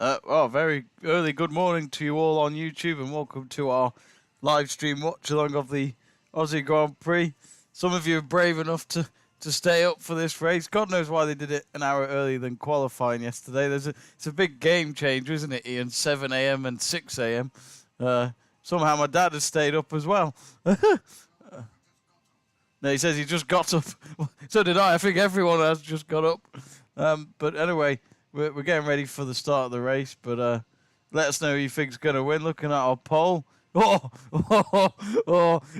Well, very early good morning to you all on YouTube and welcome to our live stream watch along of the Aussie Grand Prix. Some of you are brave enough to stay up for this race. God knows why they did it an hour earlier than qualifying yesterday. It's a big game changer, isn't it, Ian? 7 a.m. and 6 a.m. Somehow my dad has stayed up as well. No, he says he just got up. So did I. I think everyone has just got up. But anyway, we're getting ready for the start of the race. But let us know who you think's going to win. Looking at our poll. Oh,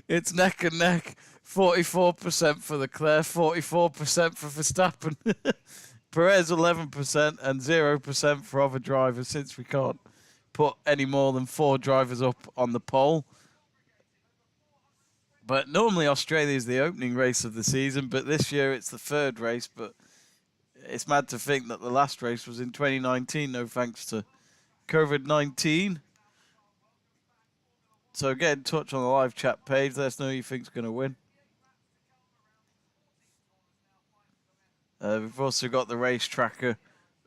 it's neck and neck. 44% for Leclerc, 44% for Verstappen. Perez 11% and 0% for other drivers, since we can't put any more than 4 drivers up on the poll. But normally Australia is the opening race of the season, but this year it's the 3rd race. But it's mad to think that the last race was in 2019, no thanks to COVID-19. So get in touch on the live chat page. Let us know who you think's going to win. We've also got the race tracker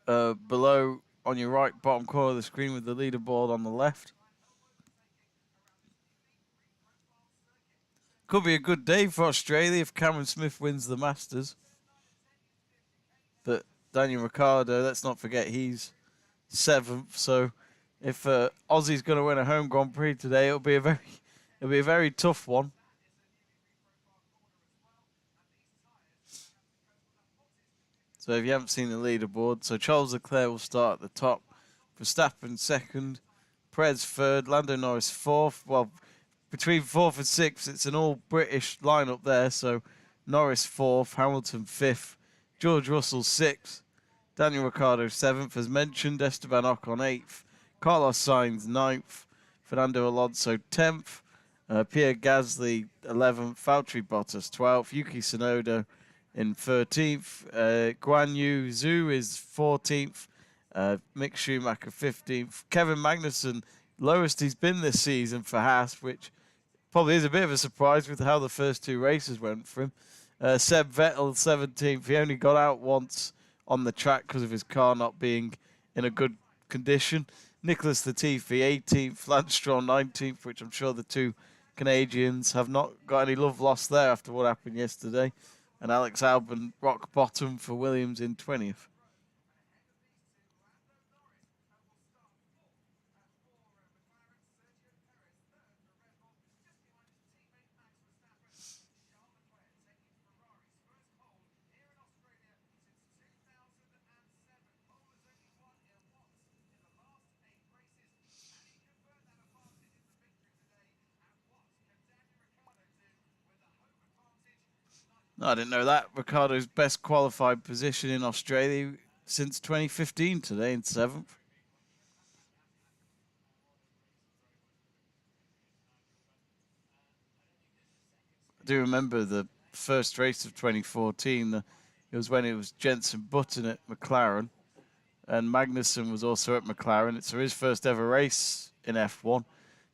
below on your right bottom corner of the screen with the leaderboard on the left. Could be a good day for Australia if Cameron Smith wins the Masters. But Daniel Ricciardo, let's not forget, he's 7th. So if Aussie's going to win a home Grand Prix today, it'll be a very tough one. So if you haven't seen the leaderboard, so Charles Leclerc will start at the top, Verstappen 2nd, Perez 3rd, Lando Norris 4th. Well, between 4th and 6th, it's an all-British lineup there. So Norris 4th, Hamilton 5th, George Russell 6th, Daniel Ricciardo 7th, as mentioned, Esteban Ocon 8th, Carlos Sainz 9th, Fernando Alonso 10th, Pierre Gasly 11th, Valtteri Bottas 12th, Yuki Tsunoda in 13th, Guan Yu Zhu is 14th, Mick Schumacher 15th, Kevin Magnussen, lowest he's been this season for Haas, which probably is a bit of a surprise with how the first 2 races went for him. Seb Vettel 17th, he only got out once on the track because of his car not being in a good condition. Nicholas Latifi 18th, Lance Stroll 19th, which I'm sure the 2 Canadians have not got any love lost there after what happened yesterday. And Alex Albon rock bottom for Williams in 20th. No, I didn't know that. Ricciardo's best qualified position in Australia since 2015 today in 7th. I do remember the first race of 2014. It was when it was Jenson Button at McLaren, and Magnussen was also at McLaren. It's his first ever race in F1.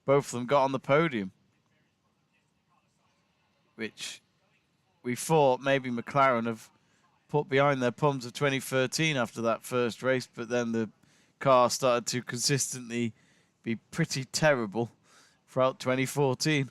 Both of them got on the podium, which we thought maybe McLaren have put behind their pumps of 2013 after that first race, but then the car started to consistently be pretty terrible throughout 2014.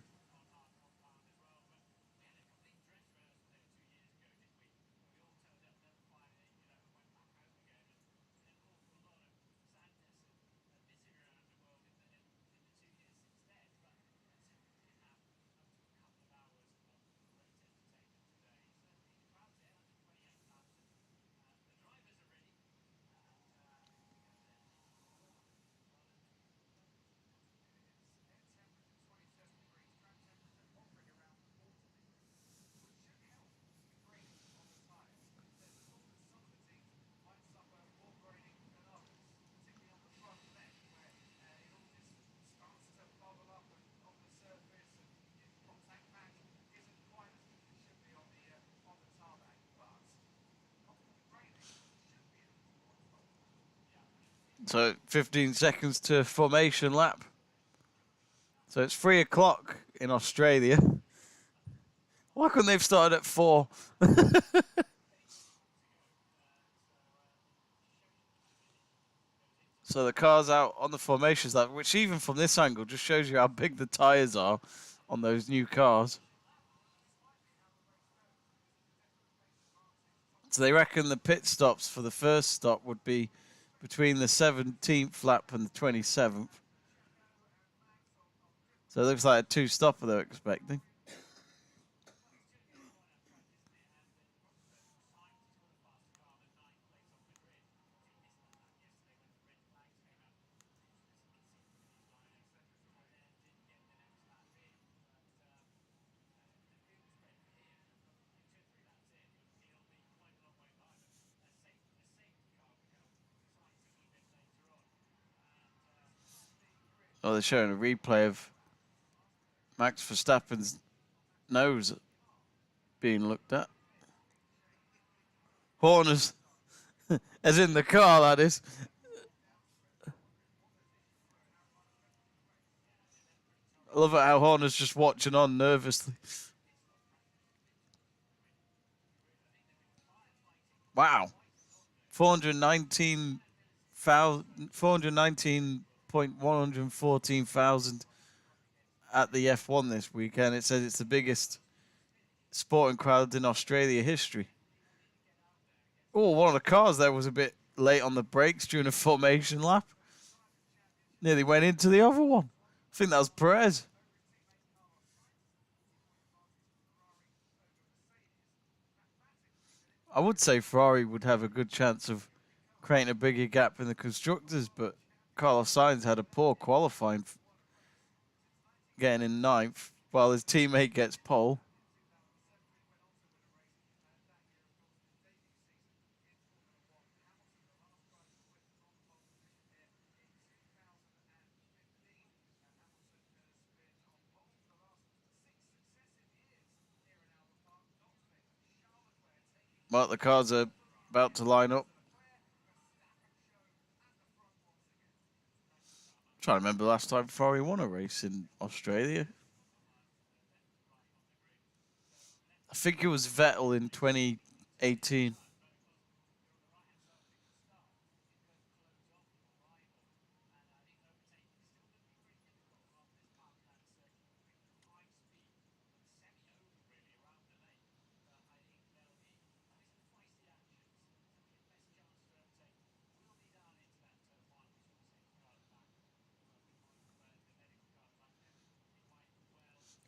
So 15 seconds to formation lap. So it's 3 o'clock in Australia. Why couldn't they have started at 4? So So the car's out on the formations lap, which even from this angle just shows you how big the tyres are on those new cars. So they reckon the pit stops for the first stop would be between the 17th lap and the 27th. So it looks like a two-stopper they're expecting. Oh, they're showing a replay of Max Verstappen's nose being looked at. Horner's, as in the car, that is. I love it how Horner's just watching on nervously. Wow. 419,114,000 at the F1 this weekend. It says it's the biggest sporting crowd in Australia history. Oh, one of the cars there was a bit late on the brakes during a formation lap. Nearly went into the other one. I think that was Perez. I would say Ferrari would have a good chance of creating a bigger gap in the constructors, but Carlos Sainz had a poor qualifying, getting in ninth, while his teammate gets pole. Well, the cars are about to line up. I'm trying to remember the last time Ferrari won a race in Australia. I think it was Vettel in 2018.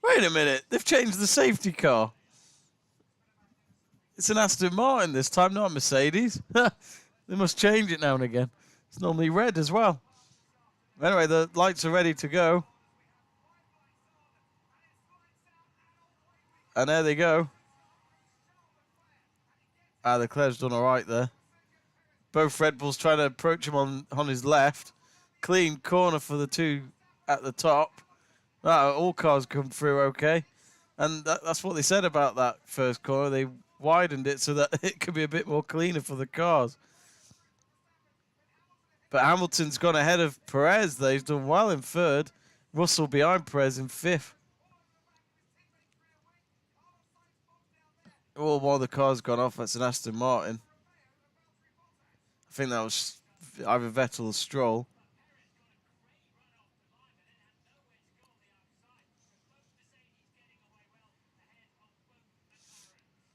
Wait a minute, they've changed the safety car. It's an Aston Martin this time, not a Mercedes. They must change it now and again. It's normally red as well. Anyway, the lights are ready to go. And there they go. Leclerc's done all right there. Both Red Bulls trying to approach him on his left. Clean corner for the two at the top. All cars come through okay. And that's what they said about that first corner. They widened it so that it could be a bit more cleaner for the cars. But Hamilton's gone ahead of Perez, though. He's done well in third. Russell behind Perez in fifth. Oh, one of the cars gone off. That's an Aston Martin. I think that was either Vettel or Stroll.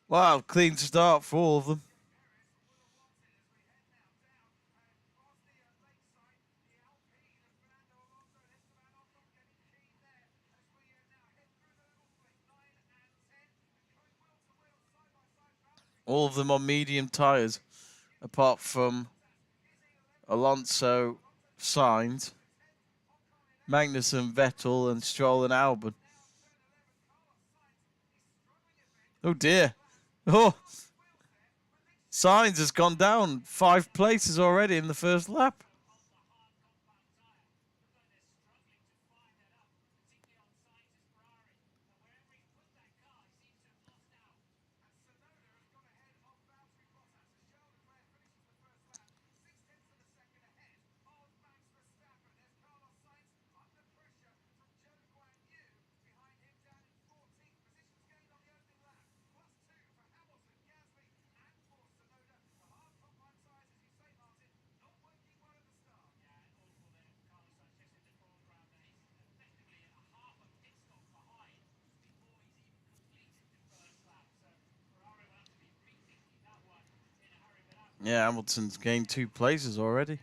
Wow, clean start for all of them. All of them on medium tyres, apart from Alonso, Sainz, Magnussen, Vettel, and Stroll and Albon. Oh dear. Oh, Sainz has gone down 5 places already in the first lap. Yeah, Hamilton's gained 2 places already.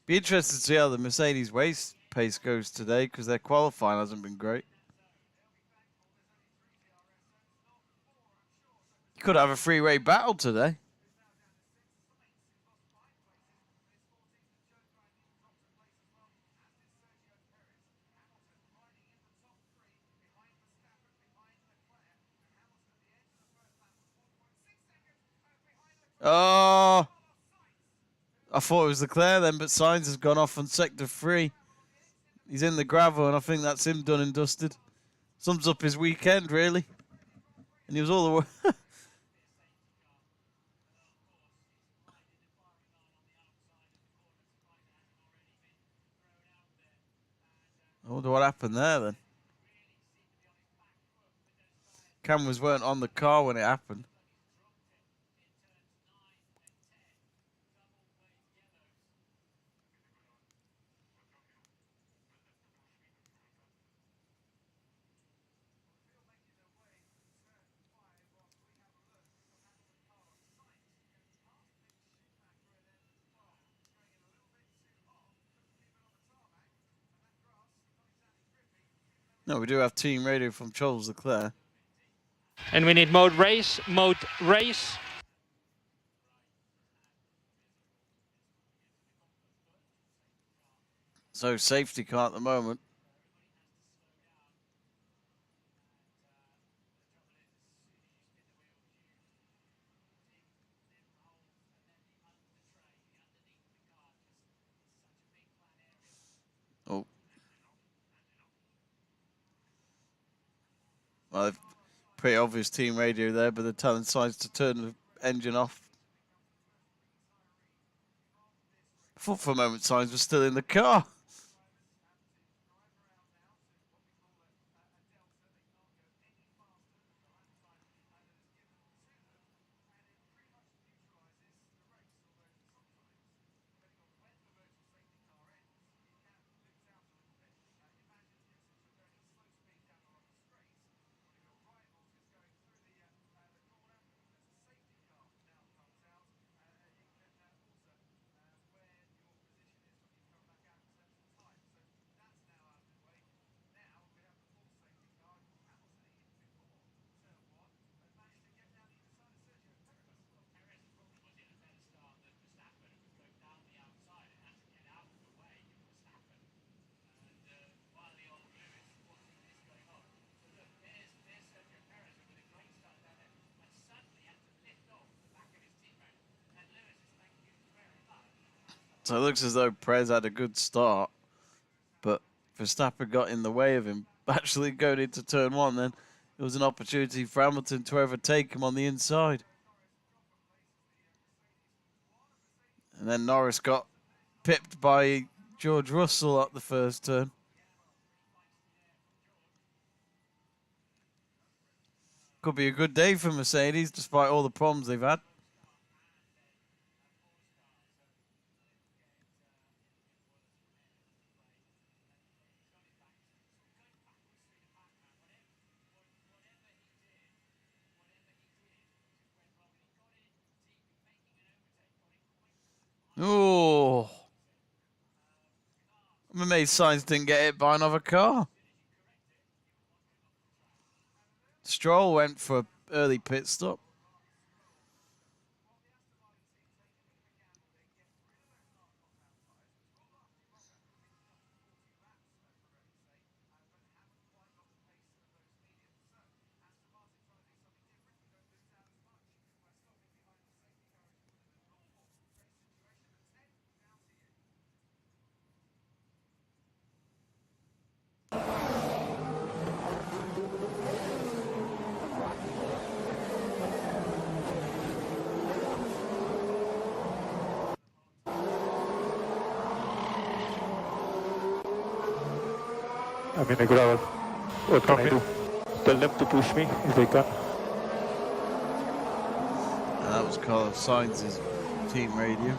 Be interested to see how the Mercedes race pace goes today because their qualifying hasn't been great. You could have a three-way battle today. Oh, I thought it was Leclerc then, but Sainz has gone off on sector 3. He's in the gravel, and I think that's him done and dusted. Sums up his weekend, really. And he was all the way. I wonder what happened there then. Cameras weren't on the car when it happened. No, we do have team radio from Charles Leclerc. And we need mode race, mode race. So safety car at the moment. Oh. Well, pretty obvious team radio there, but they're telling Sainz to turn the engine off. I thought for a moment Sainz was still in the car. So it looks as though Perez had a good start, but Verstappen got in the way of him. Actually going into turn 1 then, it was an opportunity for Hamilton to overtake him on the inside. And then Norris got pipped by George Russell at the first turn. Could be a good day for Mercedes despite all the problems they've had. Oh, I'm amazed Sainz didn't get hit by another car. Stroll went for an early pit stop. I'm in a gravel. What can I do? Tell them to push me if they can. And that was Carlos Sainz's team radio.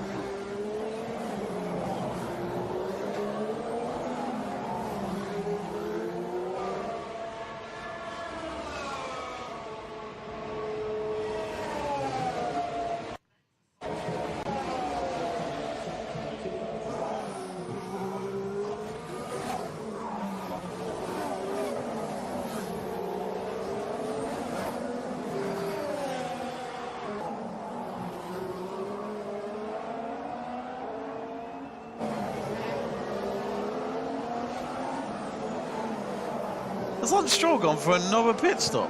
Has Lance Stroll gone for another pit stop?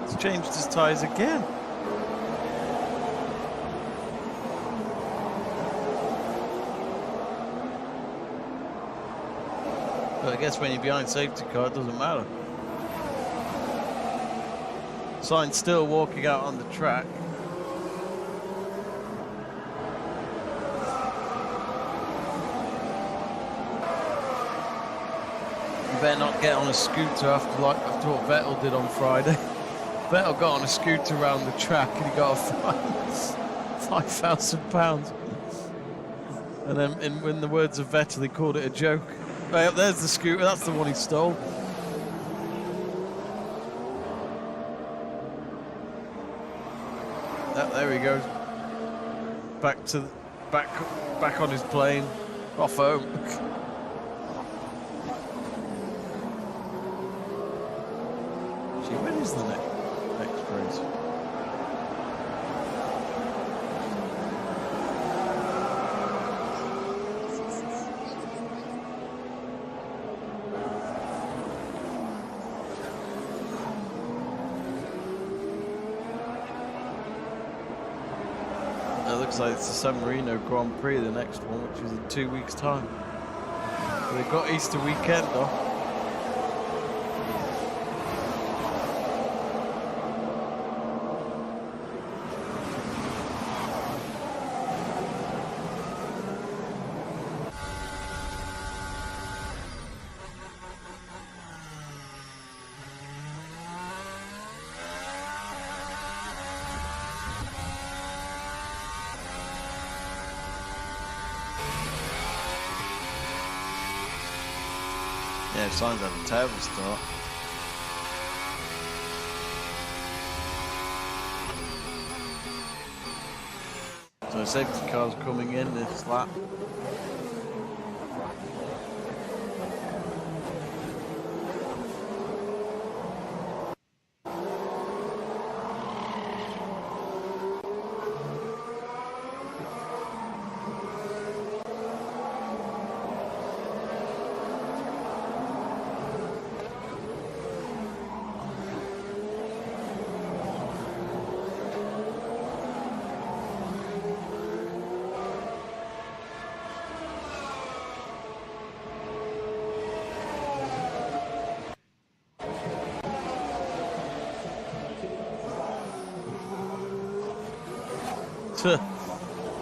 He's changed his tyres again. But I guess when you're behind safety car, it doesn't matter. Sainz still walking out on the track. You better not get on a scooter after what Vettel did on Friday. Vettel got on a scooter around the track and he got a fine, £5,000. And then, in the words of Vettel, he called it a joke. Right up there's the scooter. That's the one he stole. There he goes. Back on his plane. Off home. Gee, when is the next race? Looks like it's the San Marino Grand Prix, the next one, which is in 2 weeks' time. So they've got Easter weekend though. Yeah, Sainz had a terrible start. So safety car's coming in this lap.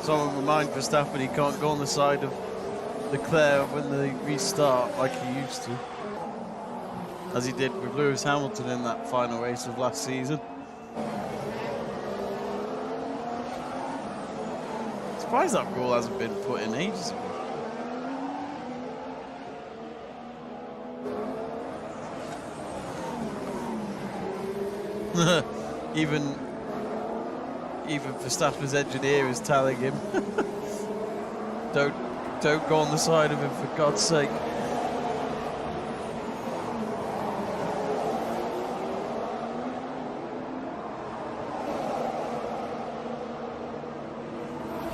Someone remind Verstappen he can't go on the side of Leclerc when they restart like he used to, as he did with Lewis Hamilton in that final race of last season. Surprised that rule hasn't been put in ages ago. Even Verstappen's engineer is telling him, don't go on the side of him, for God's sake.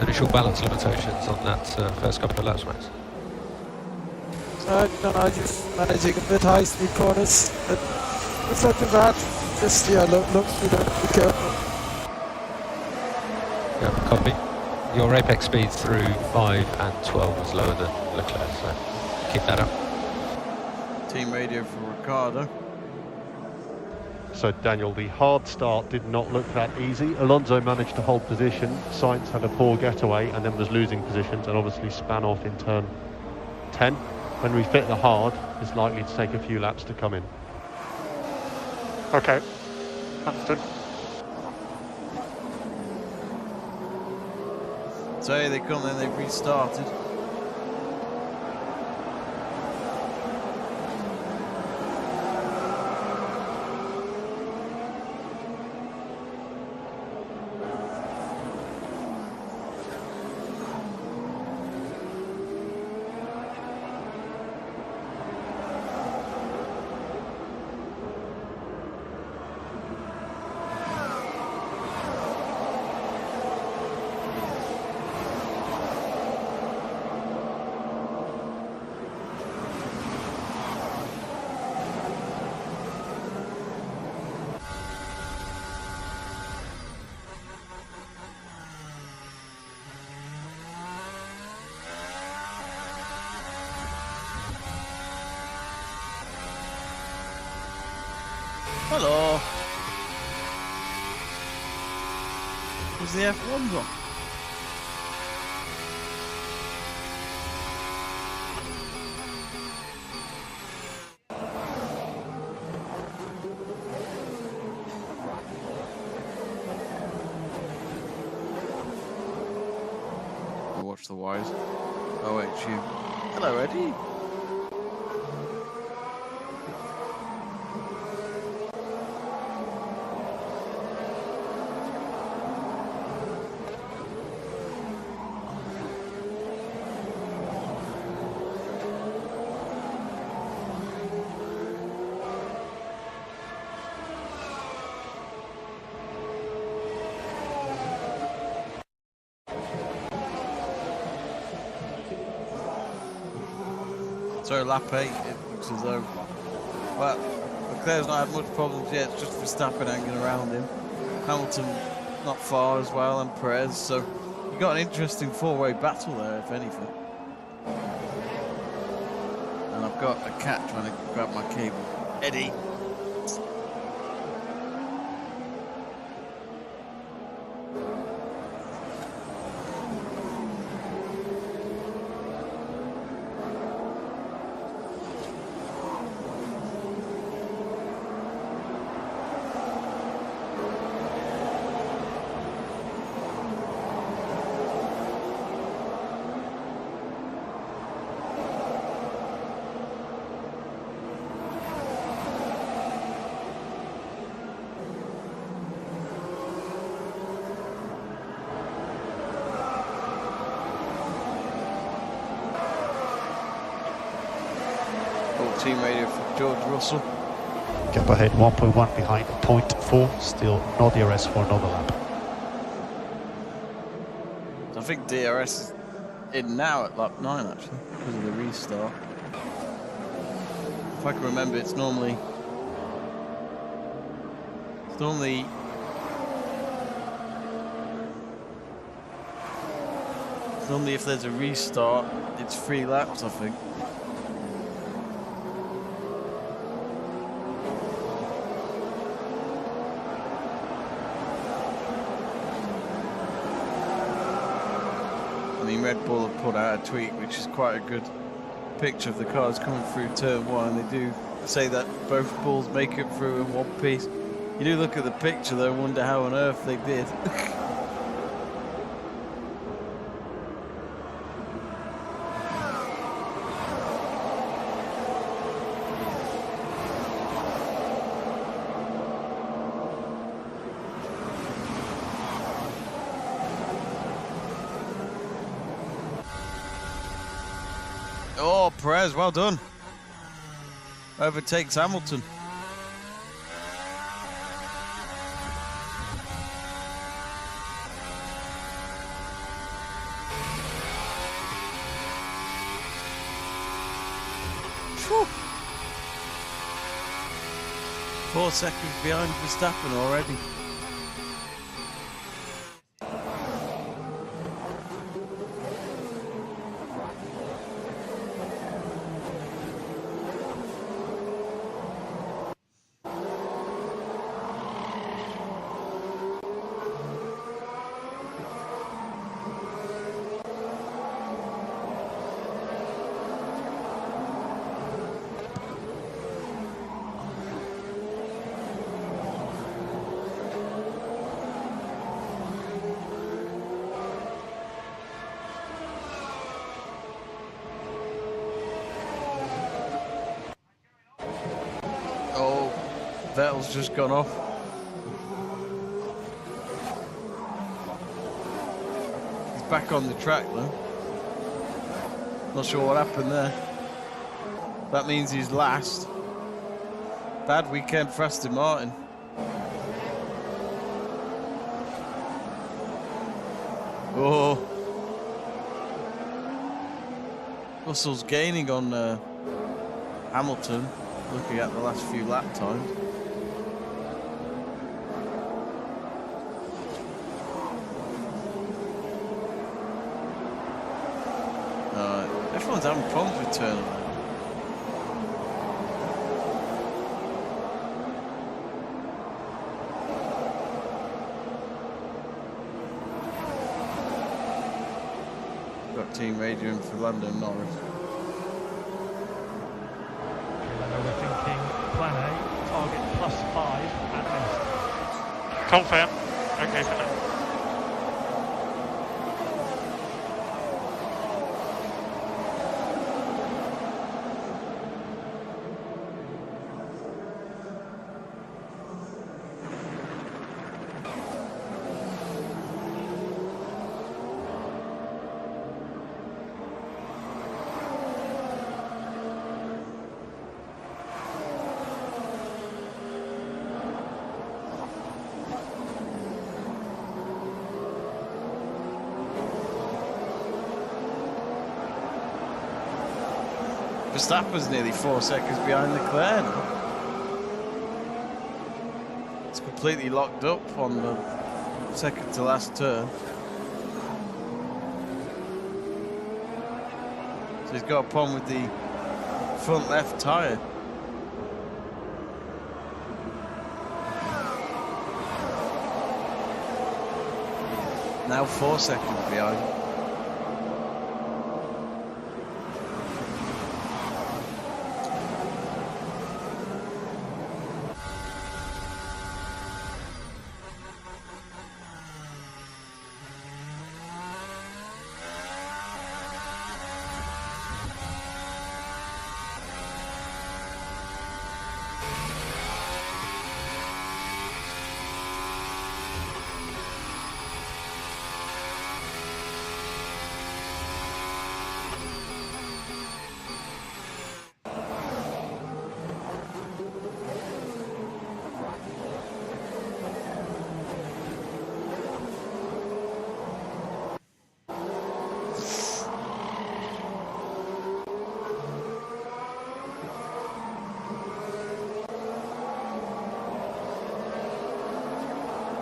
Initial balance limitations on that first couple of laps, Max? No, just managing a bit high speed corners. It's not too bad. Just look through the be careful. Yeah, copy. Your apex speed through 5 and 12 was lower than Leclerc, so keep that up. Team radio for Ricardo. So Daniel, the hard start did not look that easy. Alonso managed to hold position. Sainz had a poor getaway and then was losing positions and obviously span off in turn 10. When we fit the hard, it's likely to take a few laps to come in. Okay, understood. So here they come, then they've restarted. Hello. Was the F1 on? Watch the wires. Oh wait, it's you. Hello, Eddie. So lap 8, it looks as though, well, Leclerc's not had much problems yet, it's just Verstappen hanging around him. Hamilton not far as well, and Perez, so you got an interesting four-way battle there, if anything. And I've got a cat trying to grab my cable. Eddie. Team radio for George Russell. Gap ahead 1.1 behind 0.4, still no DRS for another lap. I think DRS is in now at lap 9 actually, because of the restart. If I can remember, it's normally if there's a restart, it's 3 laps, I think. Red Bull have put out a tweet which is quite a good picture of the cars coming through turn 1, and they do say that both bulls make it through in one piece. You do look at the picture though and wonder how on earth they did. Oh, Perez, well done. Overtakes Hamilton. Whew. 4 seconds behind Verstappen already. Vettel's just gone off. He's back on the track though. Not sure what happened there. That means he's last. Bad weekend for Aston Martin. Oh. Russell's gaining on Hamilton, looking at the last few lap times. Everyone's having problems with turning. team radioing for Lando Norris. We're thinking plan A, target +5 at least. Confirm. Okay for now. Verstappen's nearly 4 seconds behind Leclerc now. It's completely locked up on the second to last turn. So he's got a problem with the front left tyre. Now 4 seconds behind.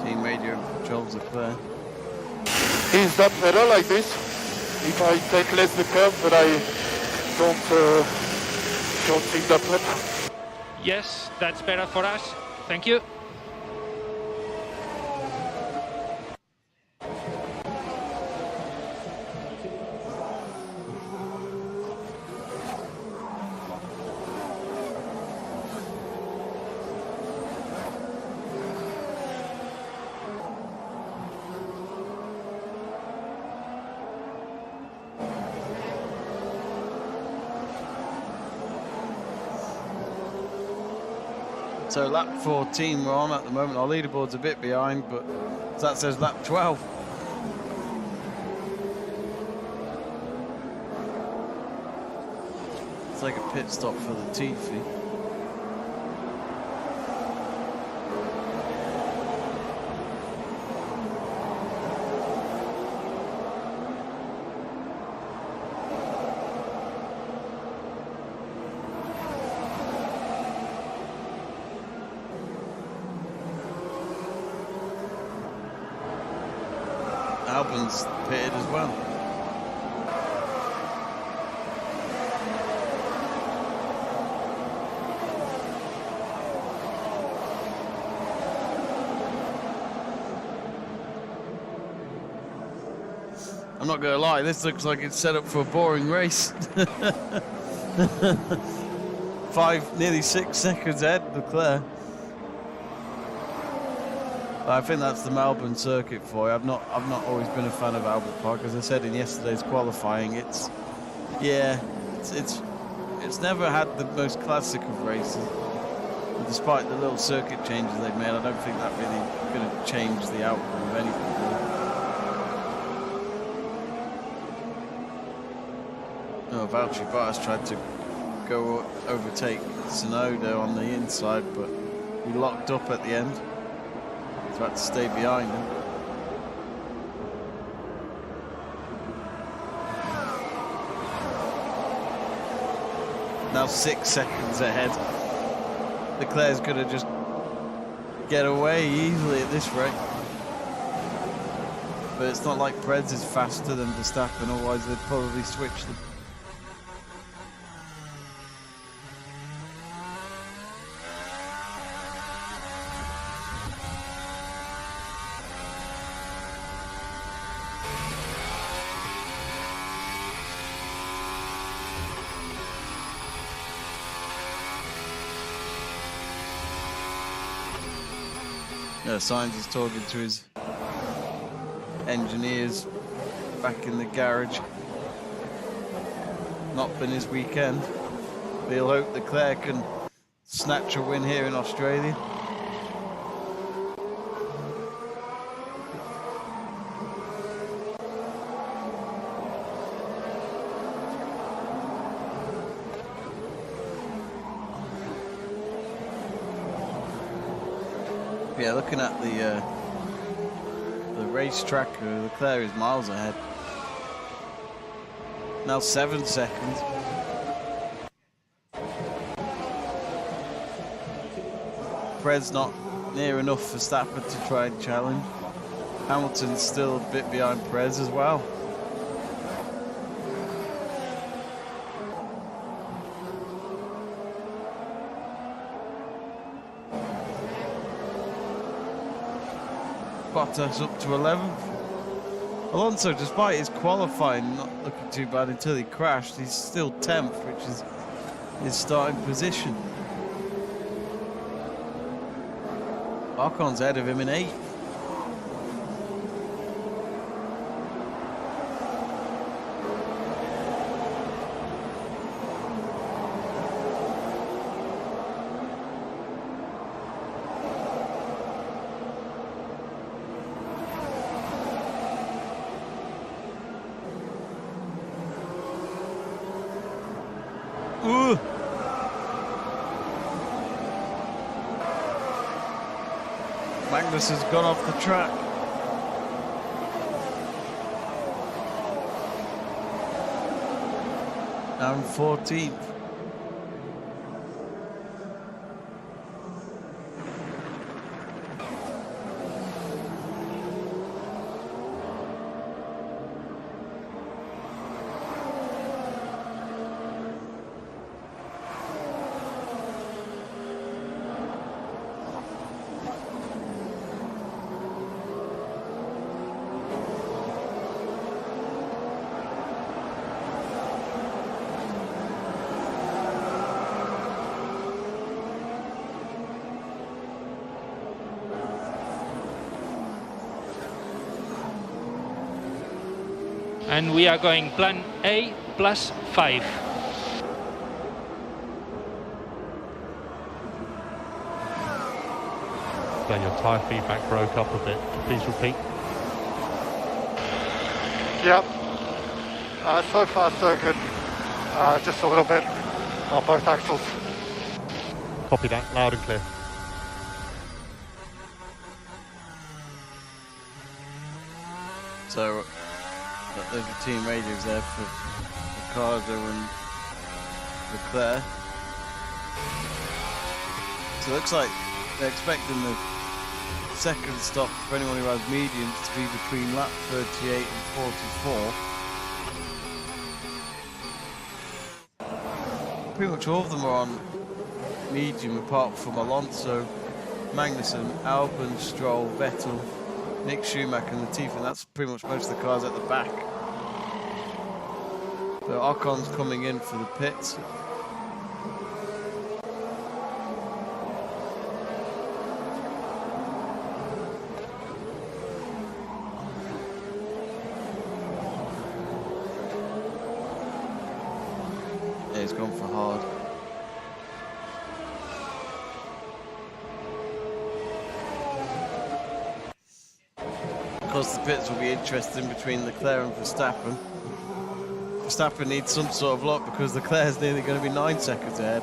Team radio controls Leclerc. Is that better like this? If I take less the curve, but I don't think that much? Yes, that's better for us. Thank you. So lap 14 we're on at the moment. Our leaderboard's a bit behind, but that says lap 12. It's like a pit stop for the Tiffy. Albon's pitted as well. I'm not going to lie, this looks like it's set up for a boring race. Nearly 6 seconds ahead, Leclerc. I think that's the Melbourne circuit for you. I've not always been a fan of Albert Park. As I said in yesterday's qualifying, it's never had the most classic of races. And despite the little circuit changes they've made, I don't think that really going to change the outcome of anything. No, Valtteri Bottas tried to go overtake Tsunoda on the inside, but he locked up at the end. Tried to stay behind him. Now 6 seconds ahead. Leclerc's going to just get away easily at this rate. But it's not like Perez is faster than Verstappen, otherwise they'd probably switch them. Sainz is talking to his engineers back in the garage. Not been his weekend. But he'll hope Leclerc can snatch a win here in Australia. Yeah, looking at the racetrack, Leclerc is miles ahead. Now 7 seconds. Perez not near enough for Verstappen to try and challenge. Hamilton's still a bit behind Perez as well. Bottas up to 11th. Alonso, despite his qualifying not looking too bad until he crashed, he's still 10th, which is his starting position. Ocon's ahead of him in 8th. Ooh. Magnus has gone off the track. Now in 14th. And we are going plan A plus 5. Then your tyre feedback broke up a bit. Please repeat. Yeah. So far so good. Just a little bit on both axles. Copy that, loud and clear. So there's the team radios there for Ricardo and Leclerc. So it looks like they're expecting the second stop for anyone who has mediums to be between lap 38 and 44. Pretty much all of them are on medium apart from Alonso, Magnussen, Albon, Stroll, Vettel, Mick Schumacher and Latifi, and that's pretty much most of the cars at the back. So Ocon's coming in for the pits. Yeah, he's gone for hard. Of course, the pits will be interesting between Leclerc and Verstappen. Verstappen needs some sort of luck because Leclerc's nearly going to be 9 seconds ahead.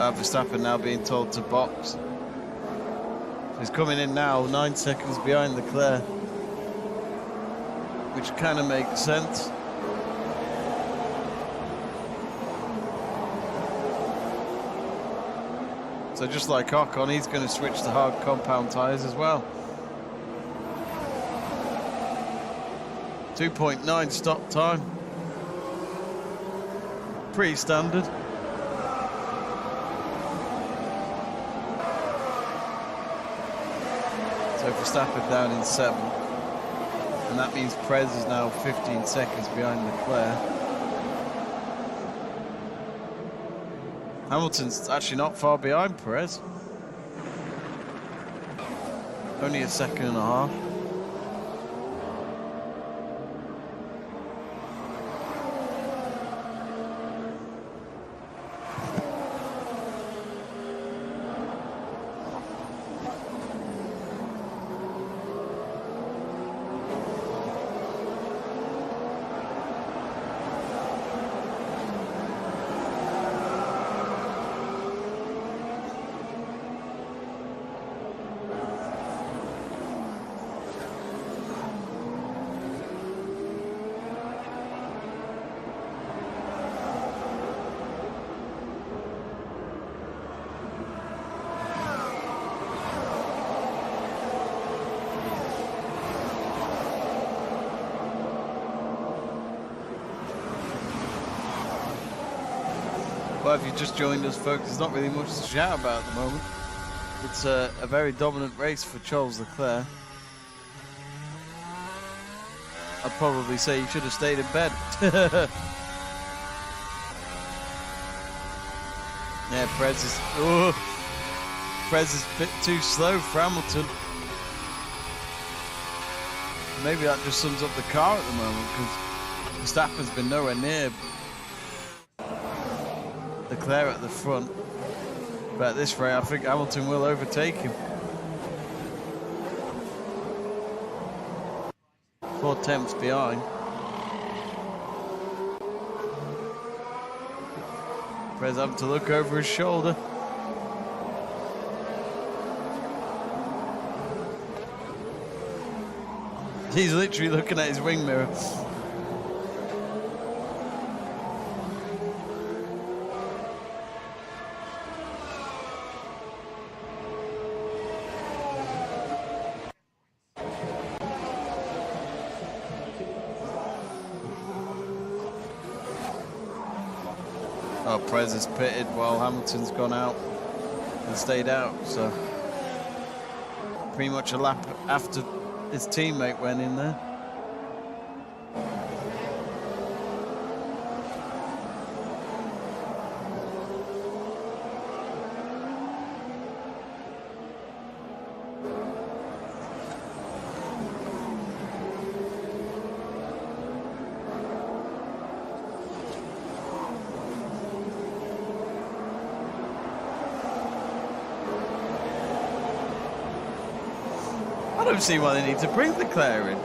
Verstappen now being told to box. He's coming in now 9 seconds behind Leclerc, which kind of makes sense. So just like Ocon, he's going to switch to hard compound tyres as well. 2.9 stop time. pretty standard. So Verstappen down in 7th. And that means Perez is now 15 seconds behind Leclerc. Hamilton's actually not far behind Perez. Only a second and a half. Well, if you just joined us, folks, there's not really much to shout about at the moment. It's a very dominant race for Charles Leclerc. I'd probably say he should have stayed in bed. Yeah, Perez is a bit too slow for Hamilton. Maybe that just sums up the car at the moment, because Verstappen's been nowhere near Leclerc at the front. But at this rate, I think Hamilton will overtake him. 4 tenths behind. Perez having to look over his shoulder. He's literally looking at his wing mirror. Oh, Perez is pitted while Hamilton's gone out and stayed out, so pretty much a lap after his teammate went in there. I don't see why they need to bring Leclerc in.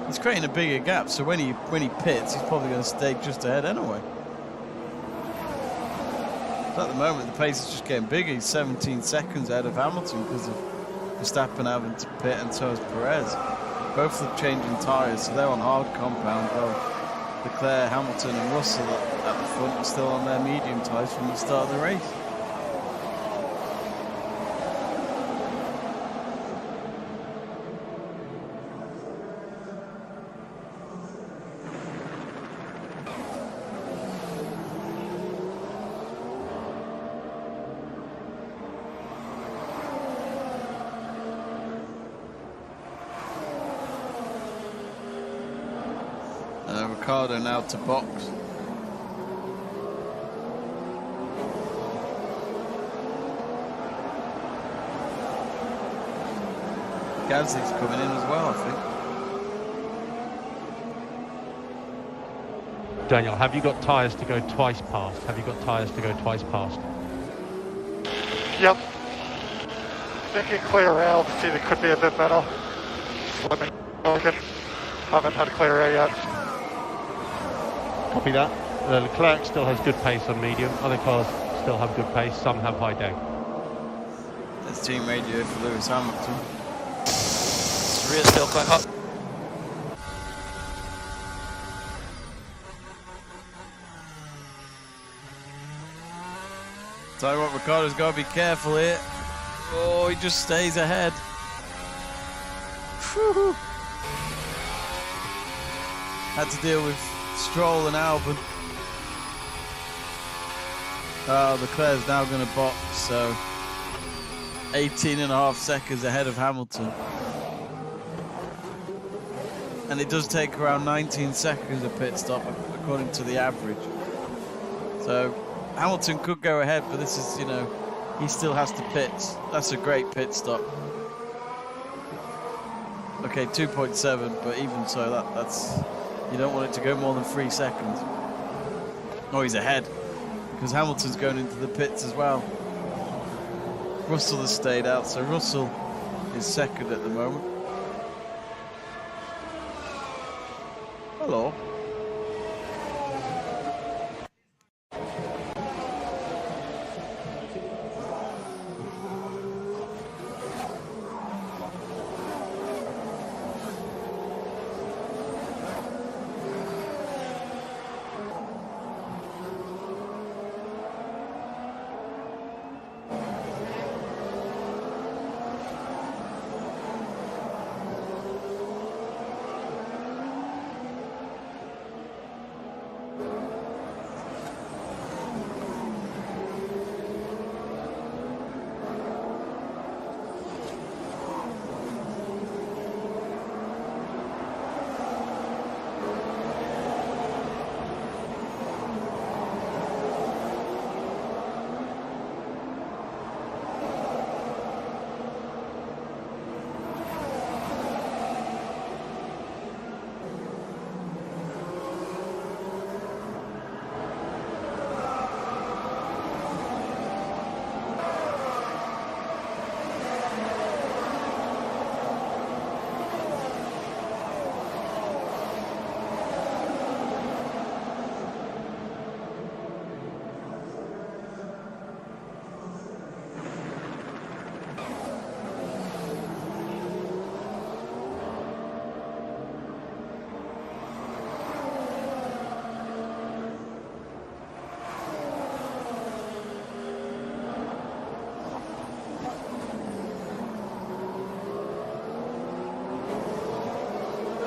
He's creating a bigger gap, so when he pits, he's probably going to stay just ahead anyway. So at the moment, the pace is just getting bigger. He's 17 seconds ahead of Hamilton because of Verstappen having to pit, and so is Perez. Both are changing tyres, so they're on hard compound. Well, Leclerc, Hamilton, and Russell at the front are still on their medium tyres from the start of the race. Ricardo now to box. Gasly's coming in as well, I think. Daniel, have you got tyres to go twice past? Have you got tyres to go twice past? Yep. Thinking clear air, see they could be a bit better. Slimming. Haven't had a clear air yet. Copy that. Leclerc still has good pace on medium. Other cars still have good pace. Some have high down. That's team radio for Lewis Hamilton. Rear still quite hot. Tell you what, Ricardo's got to be careful here. Oh, he just stays ahead. Whew. Had to deal with Stroll and Albon. Leclerc's now going to box, so 18.5 seconds ahead of Hamilton. And it does take around 19 seconds a pit stop according to the average. So Hamilton could go ahead, but this is, you know, he still has to pit. That's a great pit stop. Okay, 2.7, but even so, that's, you don't want it to go more than 3 seconds. Oh, he's ahead, because Hamilton's going into the pits as well. Russell has stayed out, so Russell is second at the moment. Hello.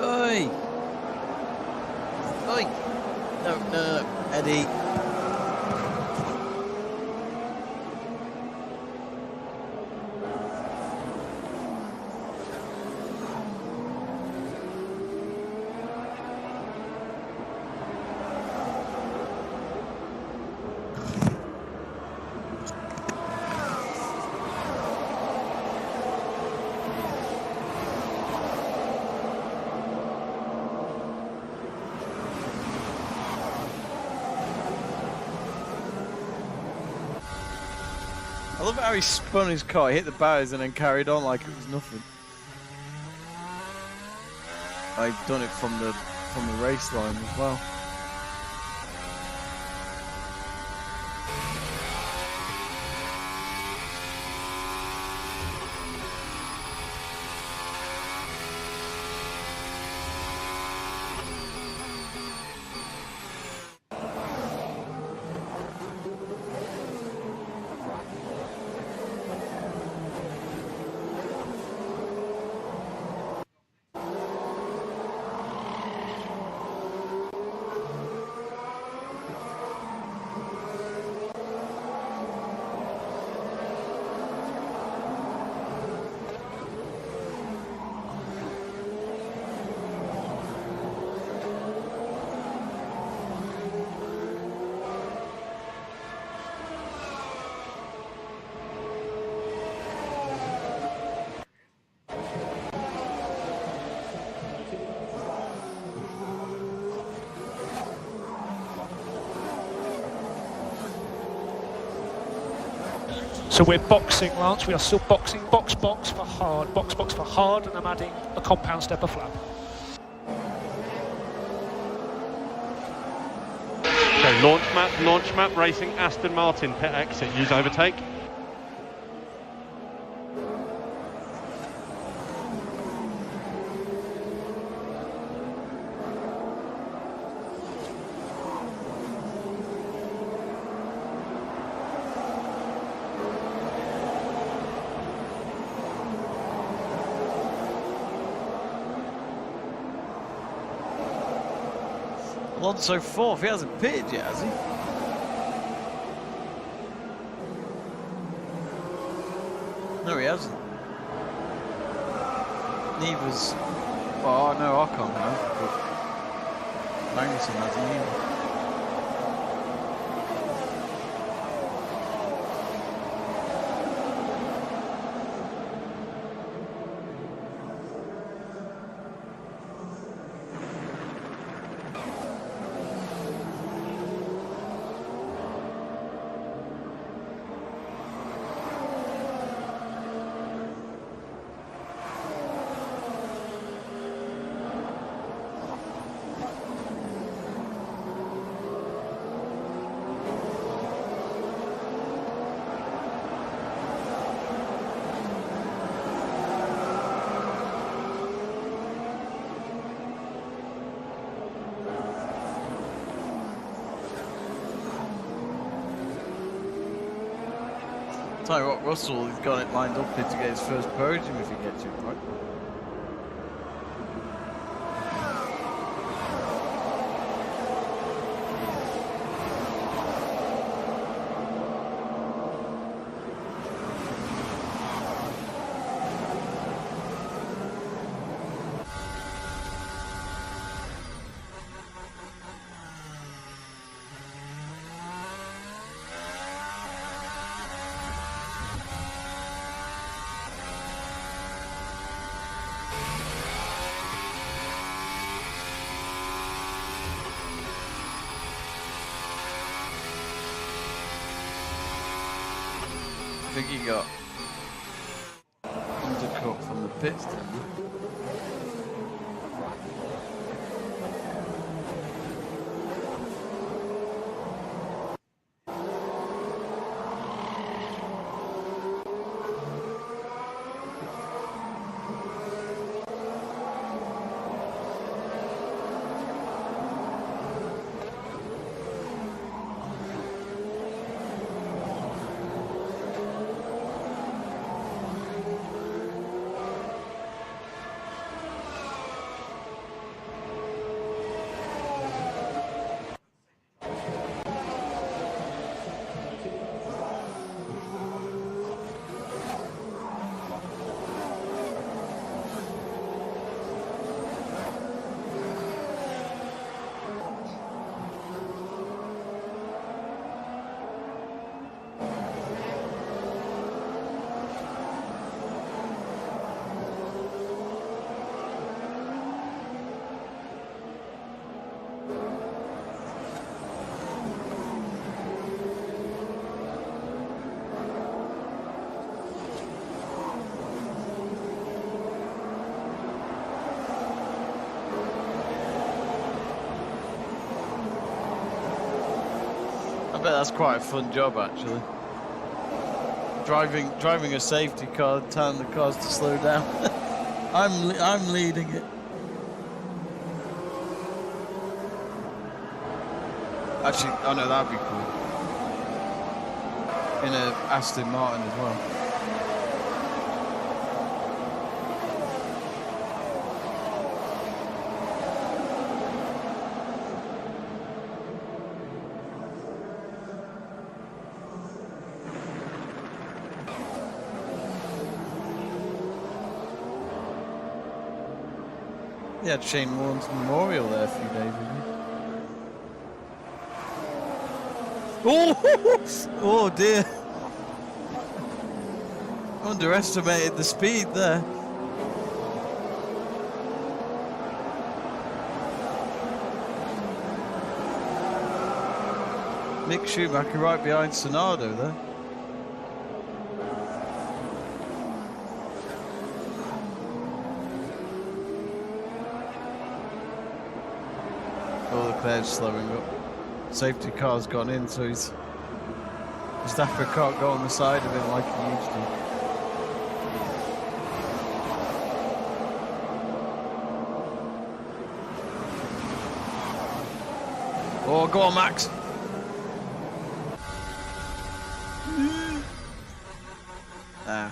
Oi! No, Eddie. I love how he spun his car, hit the barriers and then carried on like it was nothing. I've done it from the race line as well. So we're boxing, Lance, we are still boxing, box for hard, box for hard, and I'm adding a compound stepper flap. Okay, launch map, racing Aston Martin, pit exit, use overtake. Alonso fourth, he hasn't pitted yet, has he? hasn't. Neither's. Well, no, Ocon has, but Magnussen hasn't either. Tell you what, Russell has got it lined up here to get his first podium if he gets it right. I think he got undercut from the pits, didn't he? I bet that's quite a fun job, actually. Driving a safety car, telling the cars to slow down. I'm leading it. Actually, oh no, that'd be cool. In a Aston Martin as well. He had Shane Warne's memorial there a few days ago. Oh, oh dear. Underestimated the speed there. Mick Schumacher right behind Sonado there. Oh, Leclerc's slowing up. Safety car's gone in, so Verstappen can't go on the side of him like he used to. Oh, go on, Max. Ah.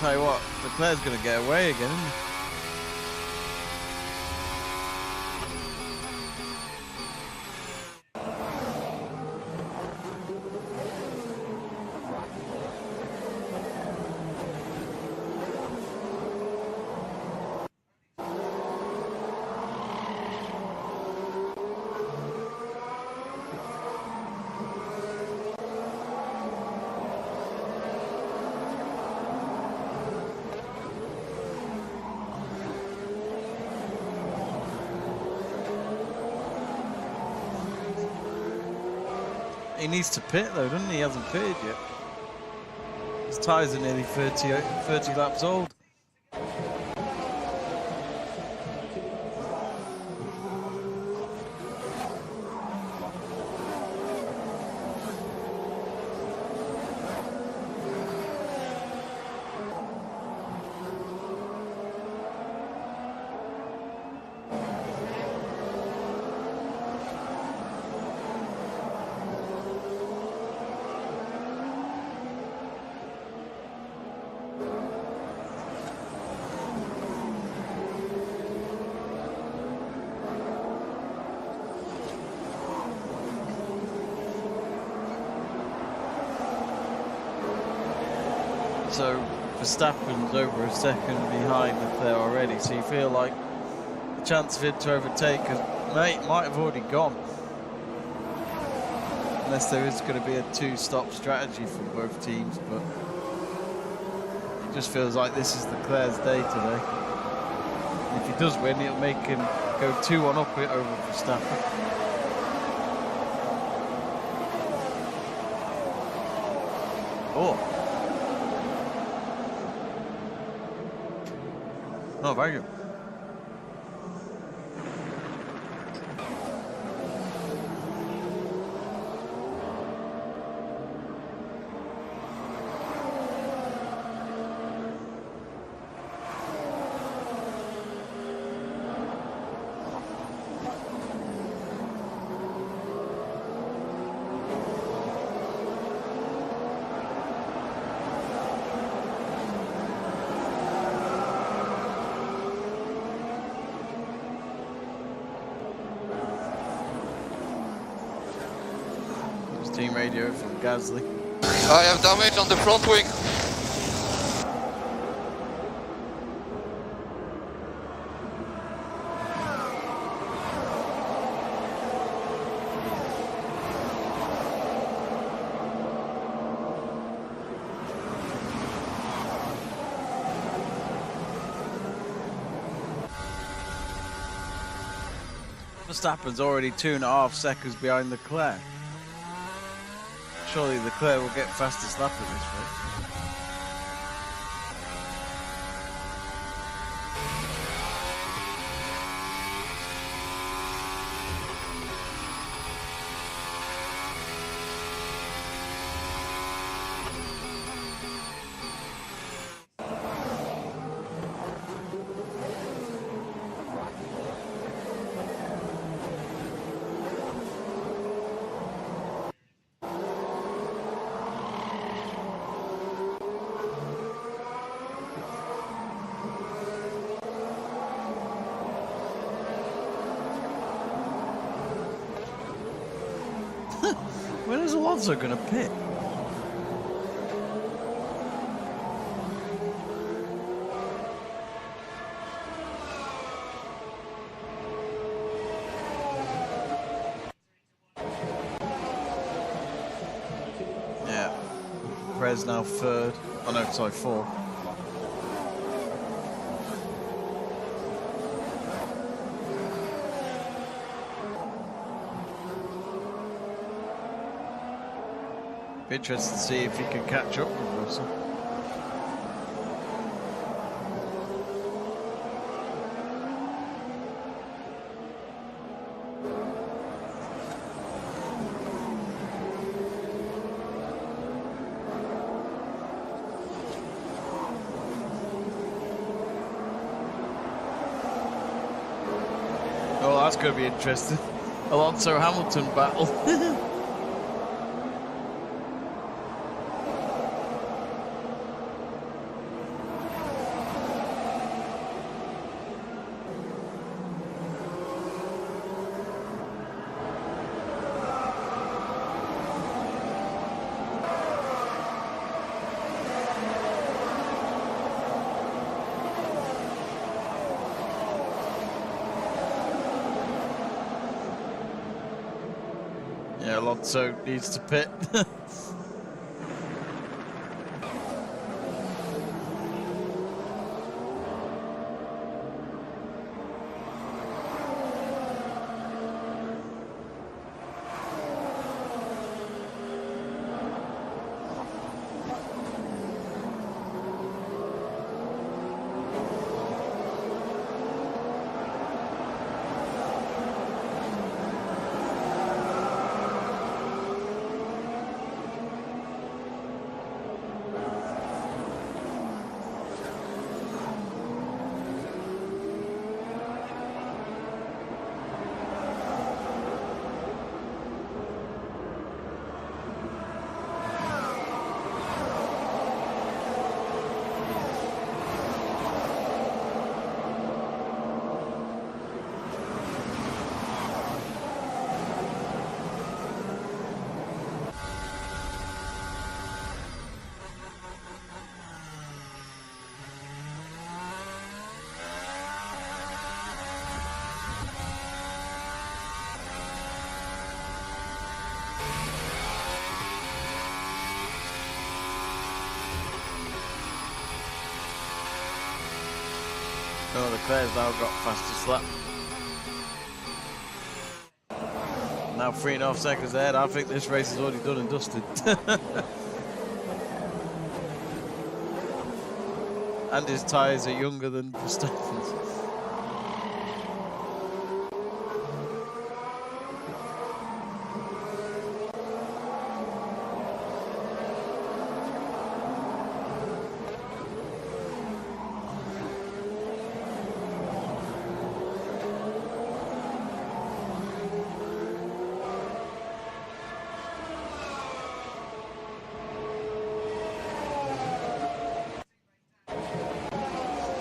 Tell you what, Leclerc's going to get away again, isn't he? He needs to pit though, doesn't he? He hasn't pitted yet. His tyres are nearly 30 laps old. So Verstappen's over a second behind Leclerc already, so you feel like the chance of him to overtake might have already gone. Unless there is going to be a two-stop strategy from both teams, but it just feels like this is Leclerc's day today. And if he does win, it'll make him go 2-1 up it over Verstappen. Oh. Oh, thank you. Team radio from Gasly. I have damage on the front wing. Verstappen's already 2.5 seconds behind Leclerc. Surely Leclerc will get fastest lap at this rate. When is Alonso going to pit? Yeah. Perez now third. Oh no, sorry, fourth. Be interested to see if he can catch up with Russell. Oh, that's going to be interesting. Alonso Hamilton battle. Yeah, Alonso needs to pit. Oh, Leclerc's now got fastest lap. Now 3.5 seconds ahead. I think this race is already done and dusted. And his tyres are younger than Verstappen's.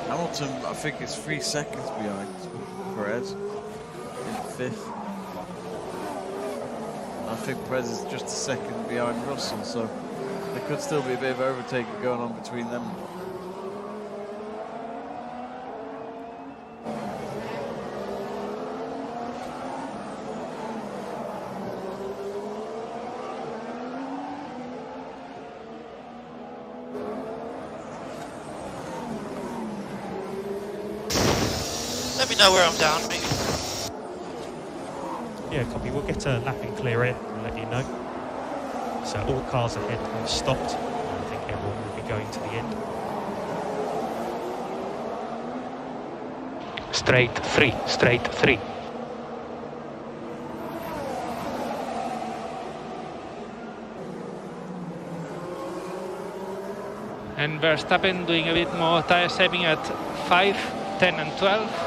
Hamilton, I think, is 3 seconds behind Perez in 5th. I think Perez is just a second behind Russell, so there could still be a bit of overtaking going on between them. Let me know where I'm down, mate. Yeah, copy. We'll get a lapping clear in and let you know. So all cars ahead have stopped. I think everyone will be going to the end. Straight 3, straight 3. And Verstappen doing a bit more tire saving at 5, 10 and 12.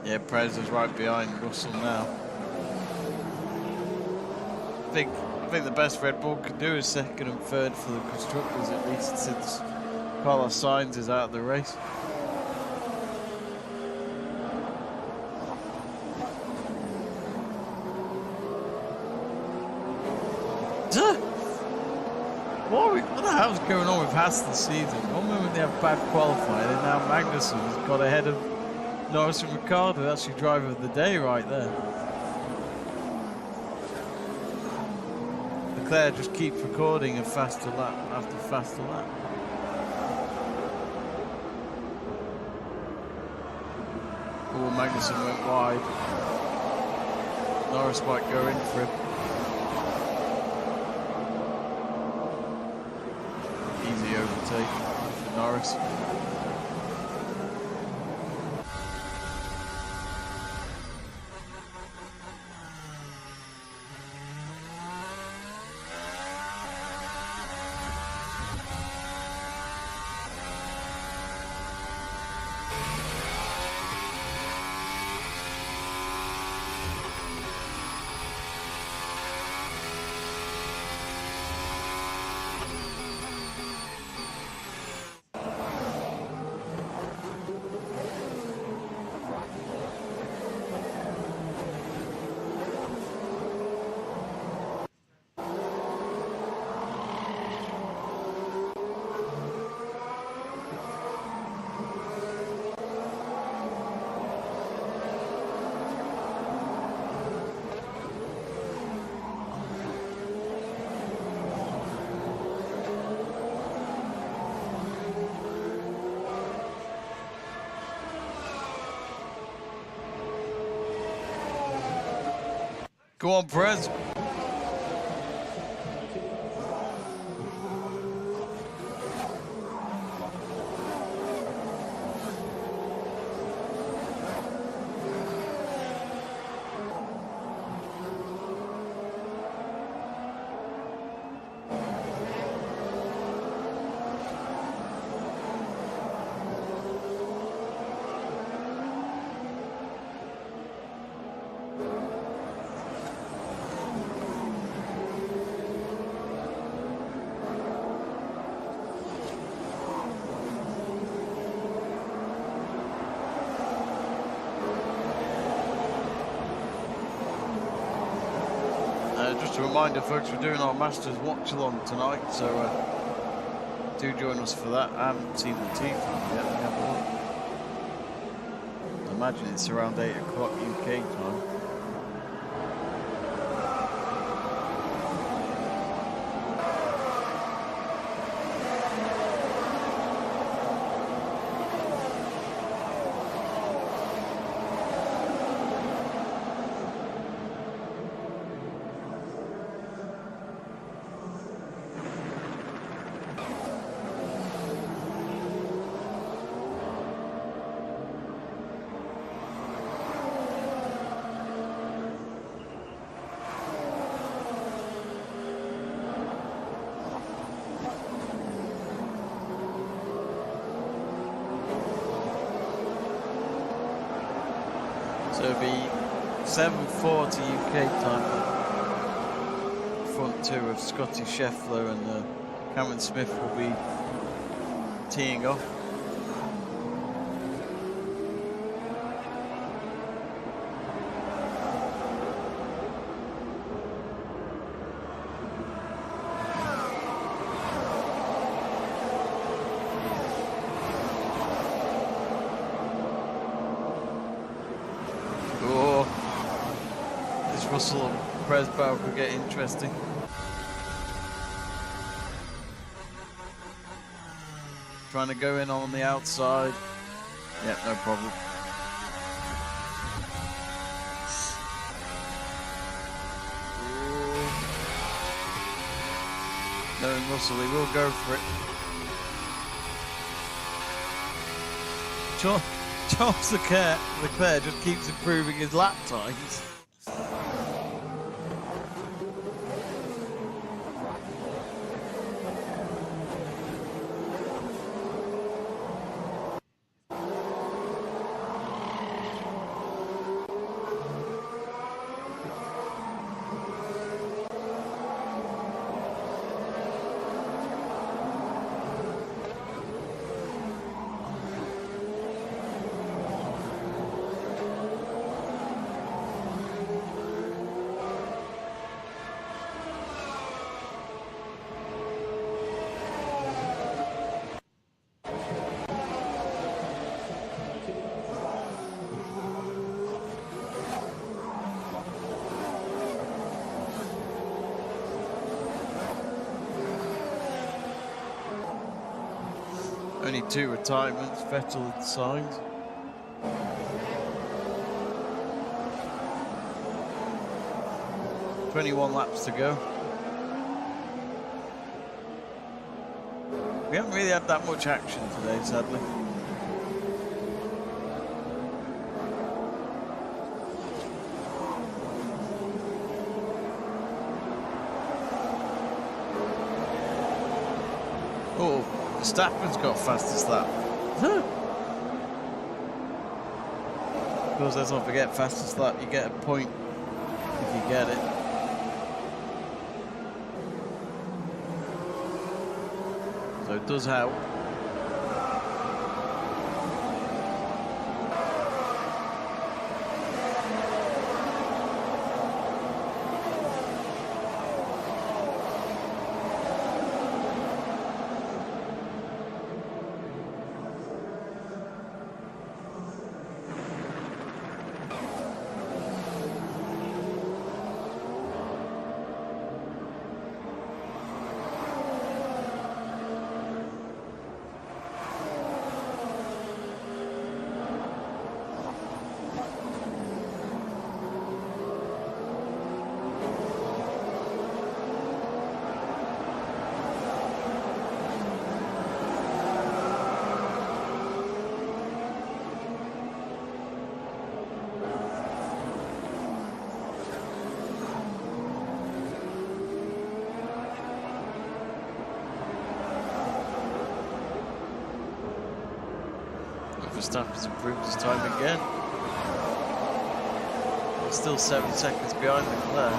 Yeah, Perez is right behind Russell now. I think the best Red Bull could do is second and third for the constructors, at least since Carlos Sainz is out of the race. What the hell's going on with Haas this season? One moment they have bad qualifying, and now Magnussen has got ahead of Norris and Ricciardo. That's your driver of the day right there. Leclerc just keeps recording a faster lap after faster lap. Oh, Magnussen went wide. Norris might go in for him. Easy overtake for Norris. Go on, Perez. Just a reminder, folks, we're doing our Masters watch along tonight, so do join us for that. I haven't seen the team yet. Let me have a look. I imagine it's around 8 o'clock UK time. So it'll be 7:40 UK time. Front two of Scotty Scheffler and Cameron Smith will be teeing off. Russell and Perez battle could get interesting. Trying to go in on the outside. Yeah, no problem. Knowing Russell, he will go for it. Charles Leclerc just keeps improving his lap times. Only 2 retirements, Vettel had signed. "21 laps to go." We haven't really had that much action today, sadly. Oh, Verstappen's got fastest lap. Of course, let's not forget, fastest lap, you get a point if you get it. So it does help. Verstappen's improved his time again. He's still 7 seconds behind Leclerc.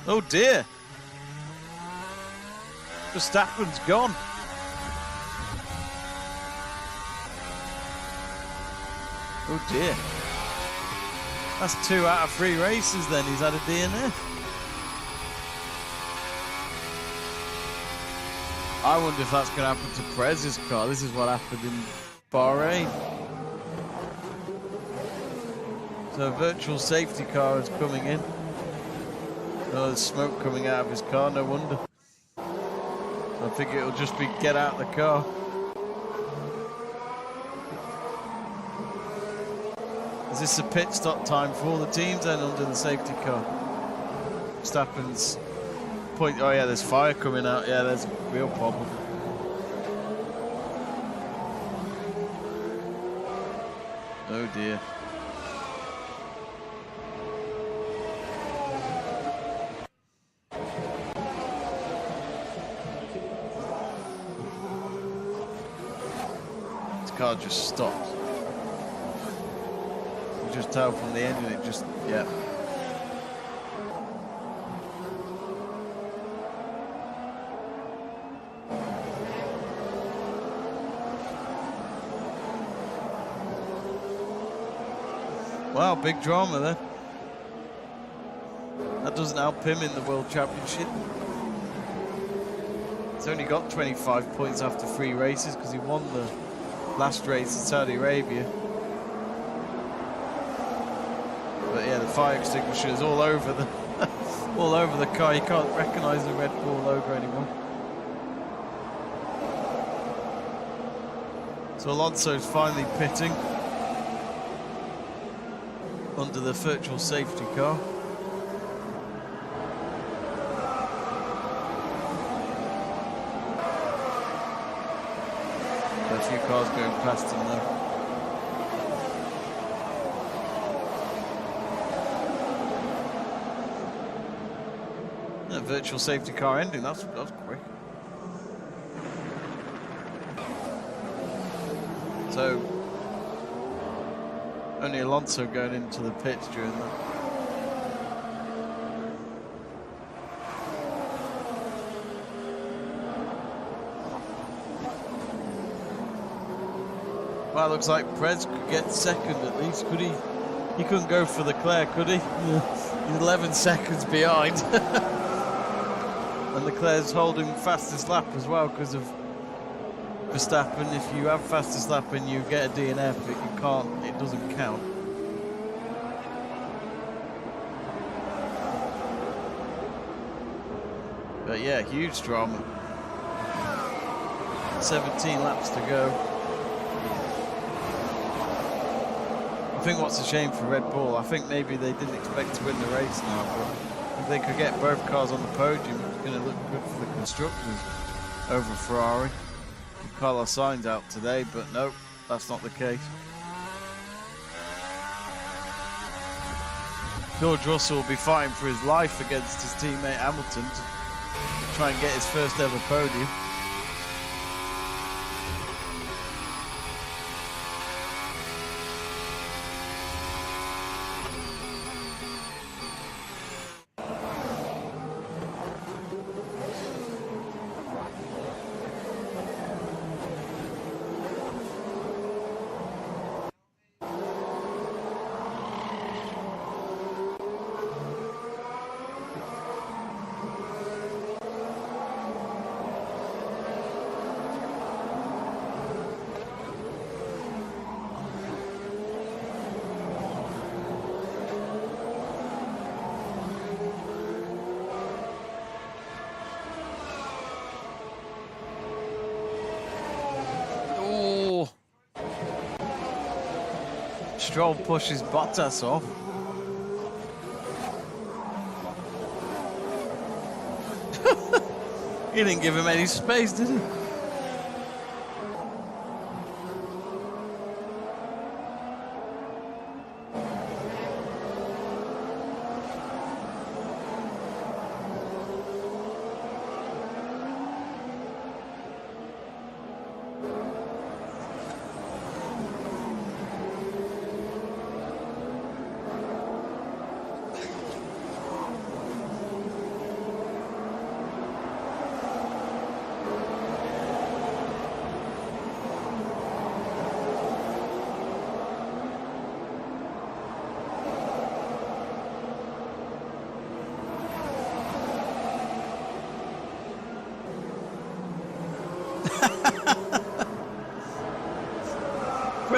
Oh dear! Verstappen's gone. Oh dear. That's 2 out of 3 races then he's had a DNF. I wonder if that's going to happen to Perez's car. This is what happened in Bahrain. So a virtual safety car is coming in. Oh, there's smoke coming out of his car, no wonder. So I think it'll just be get out of the car. Is this a pit stop time for all the teams then under the safety car? Verstappen's point. Oh yeah, there's fire coming out. Yeah, there's a real problem. Oh dear. This car just stopped. You just tell from the engine, it just, yeah. Wow, big drama there. That doesn't help him in the World Championship. He's only got 25 points after 3 races because he won the last race in Saudi Arabia. But yeah, the fire extinguisher is all over the all over the car. You can't recognise the Red Bull logo anymore. So Alonso's finally pitting under the virtual safety car. There are a few cars going past him though. That virtual safety car ending, that was quick. So only Alonso going into the pits during that. Well, looks like Perez could get second at least, could he? He couldn't go for Leclerc, could he? He's 11 seconds behind. And Leclerc's holding fastest lap as well because of Verstappen. If you have fastest lap and you get a DNF, it doesn't count. But yeah, huge drama. 17 laps to go. I think what's a shame for Red Bull, I think maybe they didn't expect to win the race now, but if they could get both cars on the podium, it's going to look good for the constructors over Ferrari. Carlos Sainz out today, but no, that's not the case. George Russell will be fighting for his life against his teammate Hamilton to try and get his first ever podium. Stroll pushes Bottas off. He didn't give him any space, did he?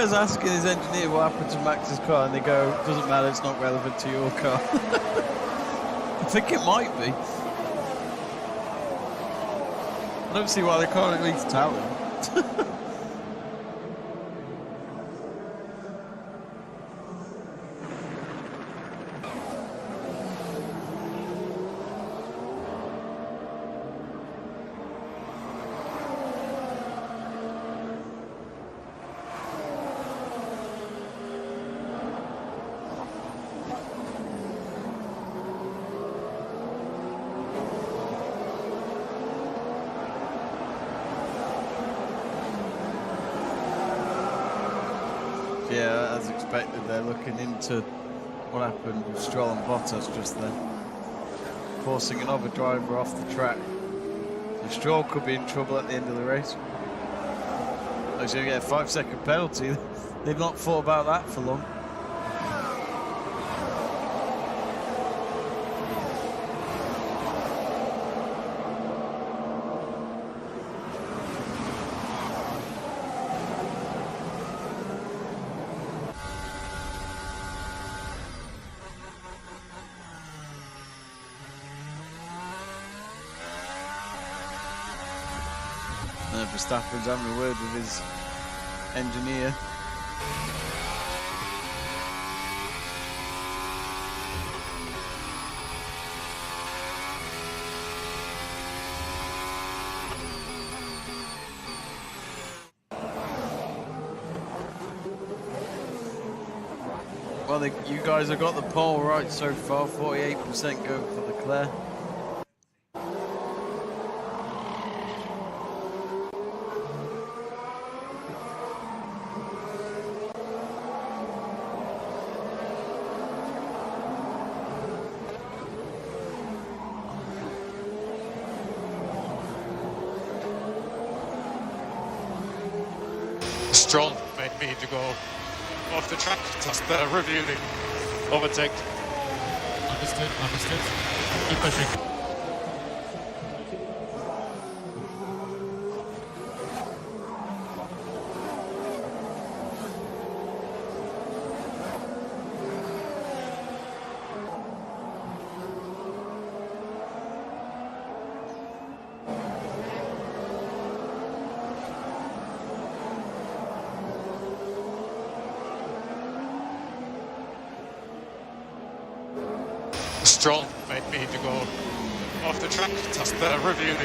Leclerc's asking his engineer what happened to Max's car, and they go, doesn't matter, it's not relevant to your car. I think it might be. I don't see why they can't at least tell him. Yeah, as expected, they're looking into what happened with Stroll and Bottas just then, forcing another driver off the track. So Stroll could be in trouble at the end of the race. He's going to get a 5-second penalty. They've not thought about that for long. Verstappen's having a word with his engineer. Well, you guys have got the pole right so far, 48% go for Leclerc. Stroll made me to go off the track, just reviewing overtake. Understood. Keep pushing. Stroll made me to go off the track, just reviewing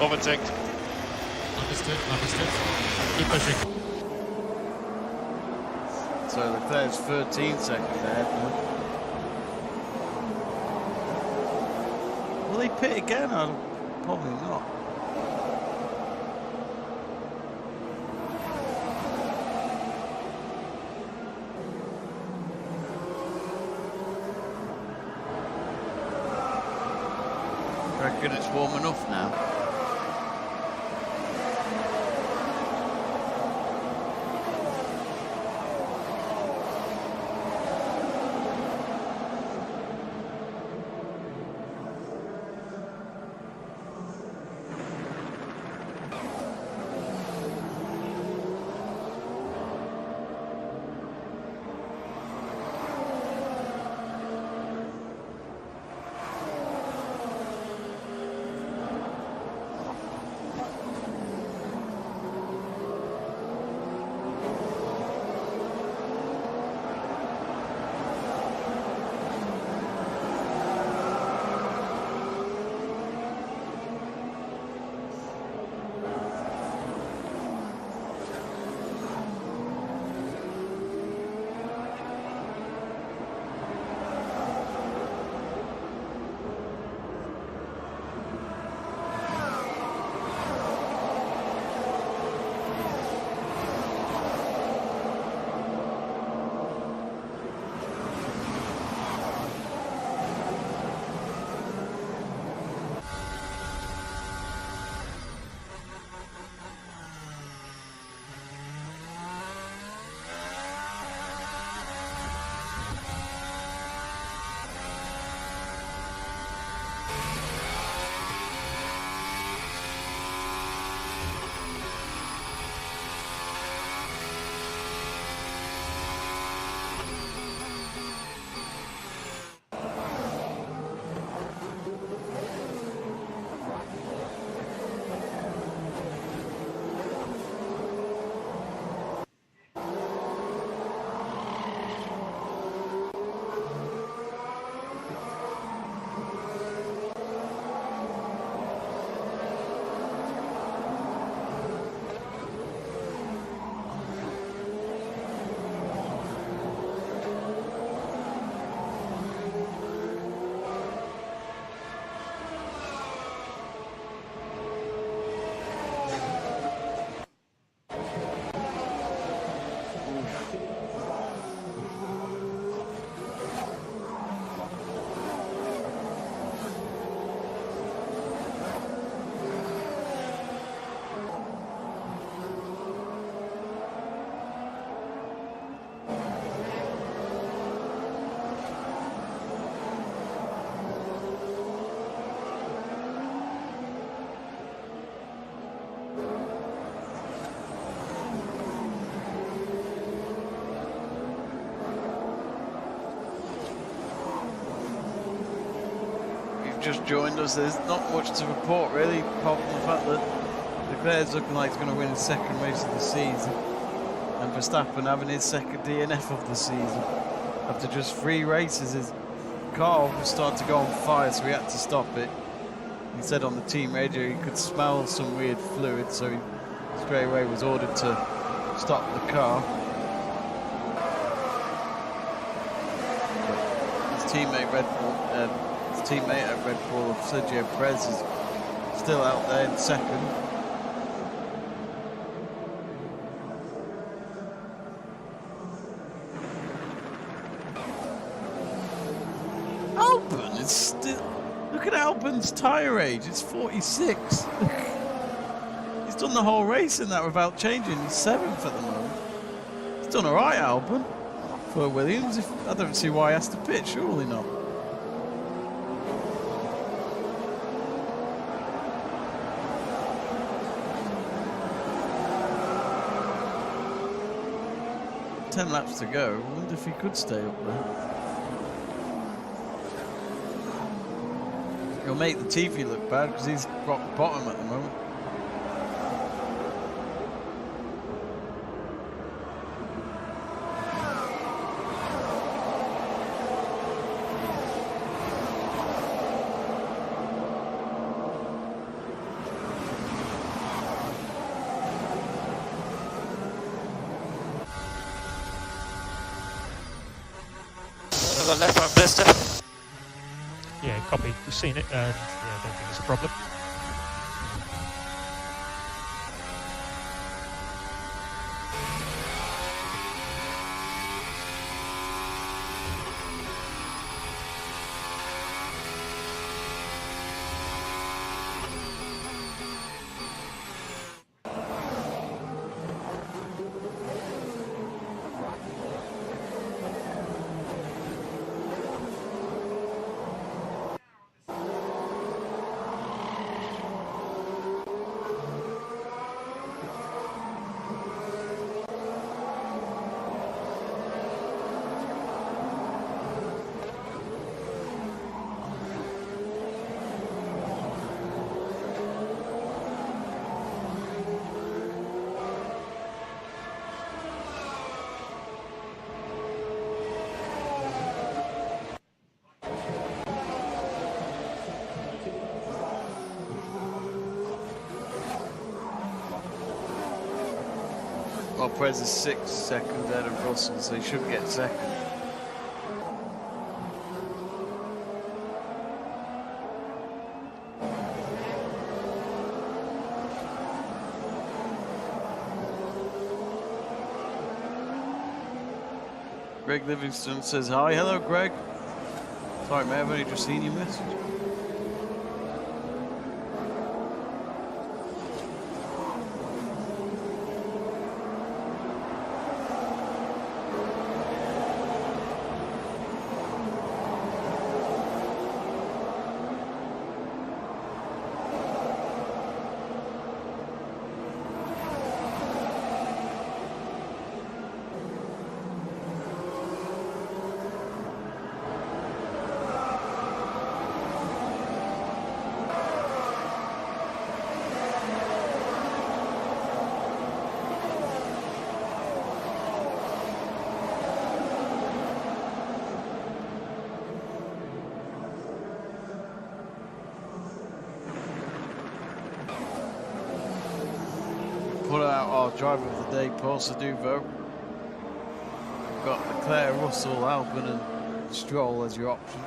overtake. Understood. Keep pushing. So Leclerc's 13 seconds ahead now. Will he pit again? Probably not. I reckon it's warm enough now. just joined us, there's not much to report really, apart from the fact that Leclerc's looking like he's going to win his second race of the season, and Verstappen having his second DNF of the season. After just 3 races, his car was starting to go on fire, so we had to stop it. He said on the team radio he could smell some weird fluid, so he straight away was ordered to stop the car. But his teammate at Red Bull, Sergio Perez, is still out there in second. Albon is still... Look at Albon's tyre age, it's 46. He's done the whole race in that without changing. He's 7th at the moment. He's done alright, Albon, for Williams. I don't see why he has to pit, surely not. Ten laps to go. I wonder if he could stay up there. He'll make the TV look bad because he's rock bottom at the moment. Another left one blister. Yeah, copy. We've seen it, and yeah, I don't think it's a problem. Well, Perez is 6 seconds ahead of Russell, so he should get second. Greg Livingston says hi. Hello, Greg. Sorry, mate, I've only just seen your message. Put out our driver of the day, Paul Saduvo. We've got Leclerc, Russell, Albon and Stroll as your options.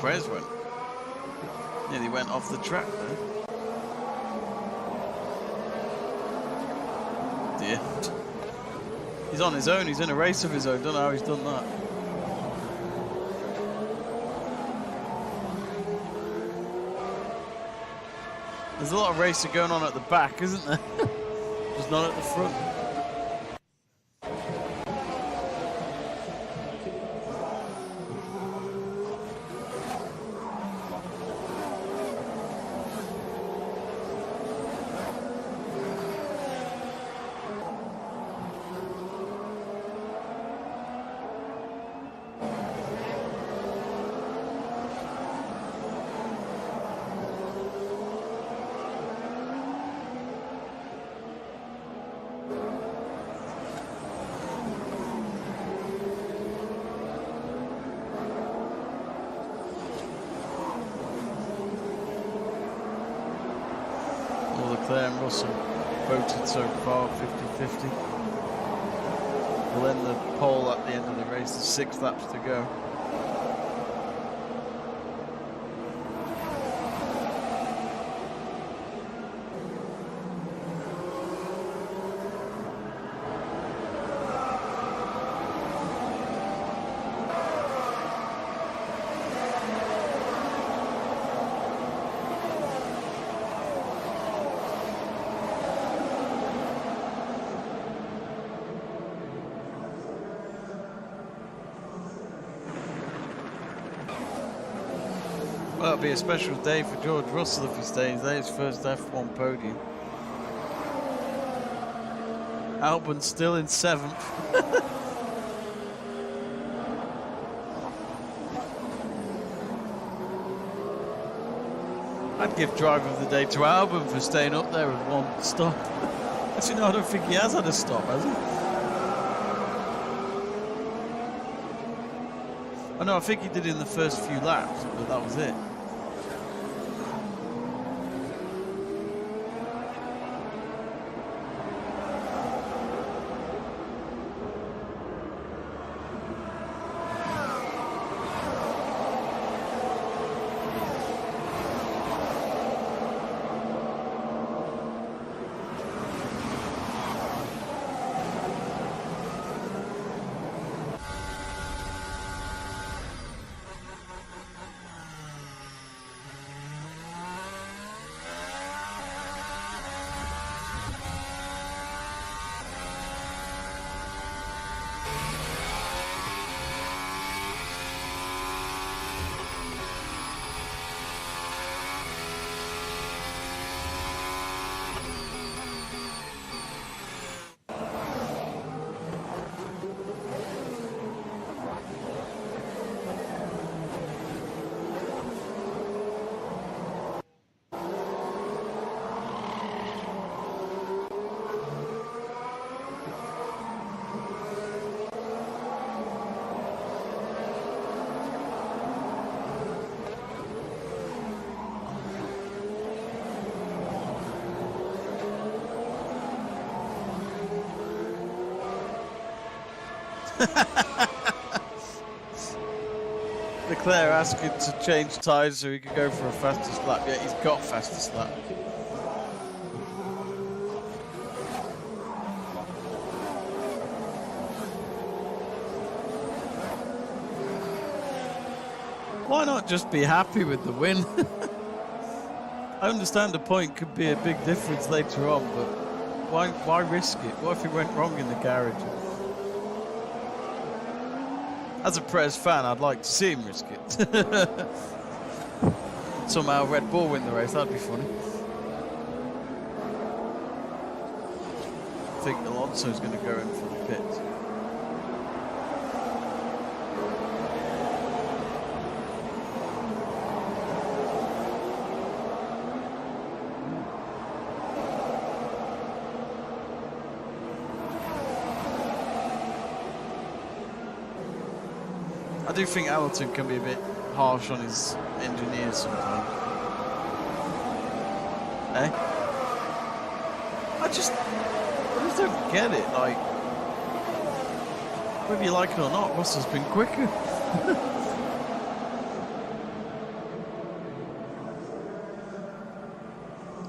Perez went. Nearly went off the track there. Dear. He's on his own, he's in a race of his own. Don't know how he's done that. There's a lot of racing going on at the back, isn't there? Just not at the front. Leclerc and Russell voted so far 50-50. We'll end the pole at the end of the race. There's 6 laps to go. Well, it'll be a special day for George Russell if he stays there, his first F1 podium. Albon's still in 7th. I'd give driver of the day to Albon for staying up there with 1 stop. Actually, no, I don't think he has had a stop, has he? Oh no, I think he did in the first few laps, but that was it. Leclerc asking to change tyres so he could go for a fastest lap. Yeah, he's got fastest lap. Why not just be happy with the win? I understand the point could be a big difference later on, but why risk it? What if it went wrong in the garage? As a Perez fan, I'd like to see him risk it. Somehow Red Bull win the race, that'd be funny. I think Alonso's going to go in for the pits. I do think Hamilton can be a bit harsh on his engineers sometimes. Eh? I just don't get it. Like, whether you like it or not, Russell's been quicker.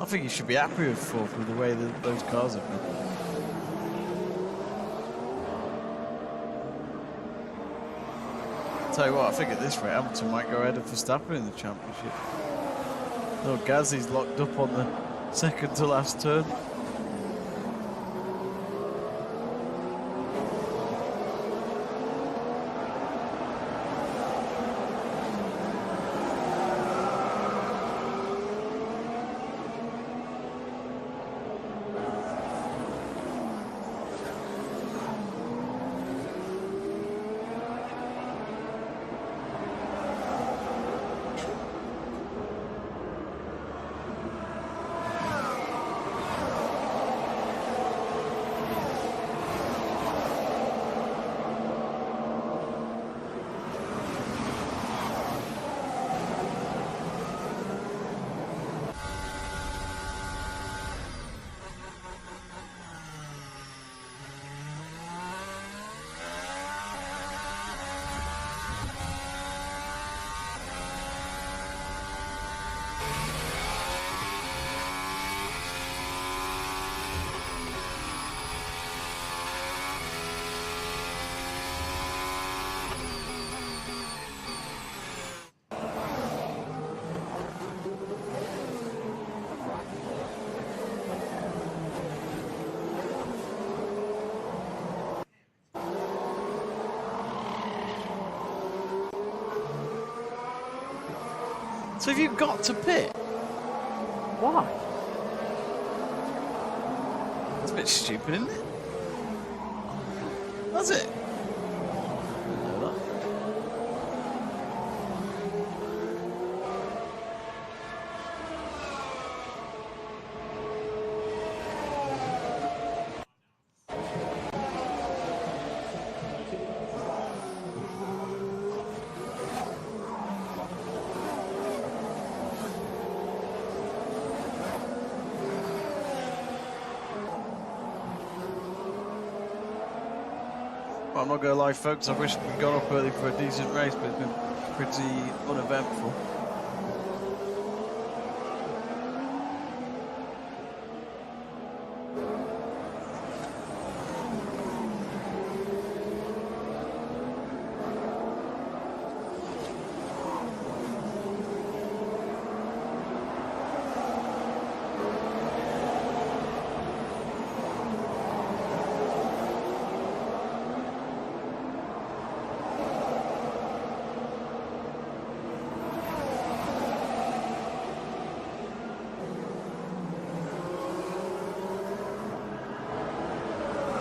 think you should be happy with fourth with the way that those cars have been. Tell you what, I think at this rate, Hamilton might go ahead of Verstappen in the championship. No, Gasly's locked up on the second to last turn. So have you got to pit? Why? That's a bit stupid, isn't it? That's it. I'm not going to lie, folks, I wish we got up early for a decent race, but it's been pretty uneventful.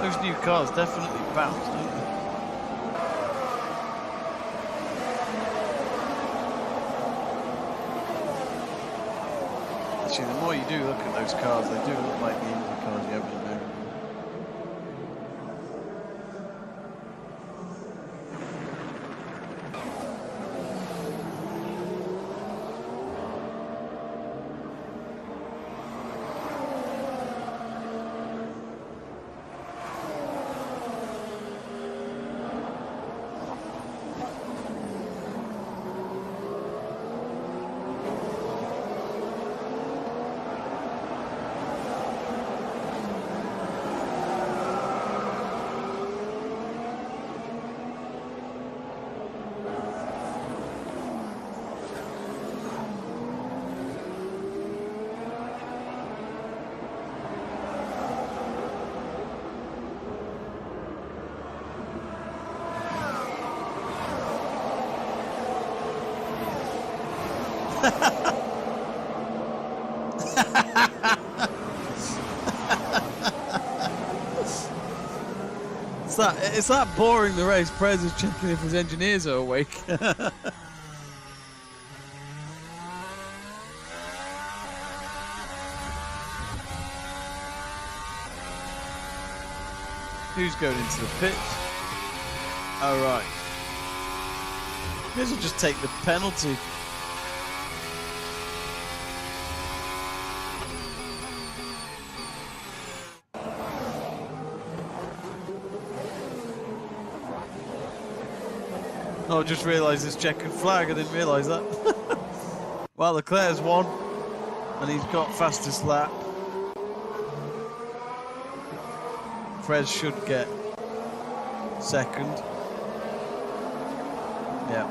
Those new cars definitely bounce, don't they? Actually, the more you do look at those cars, they do look like the Indy cars you have in America. It's that boring, the race. Perez is checking if his engineers are awake. Who's going into the pit? Oh, right. May as well just take the penalty. Oh, I just realised this checkered flag. I didn't realise that. Well, Leclerc's won. And he's got fastest lap. Perez should get second. Yeah.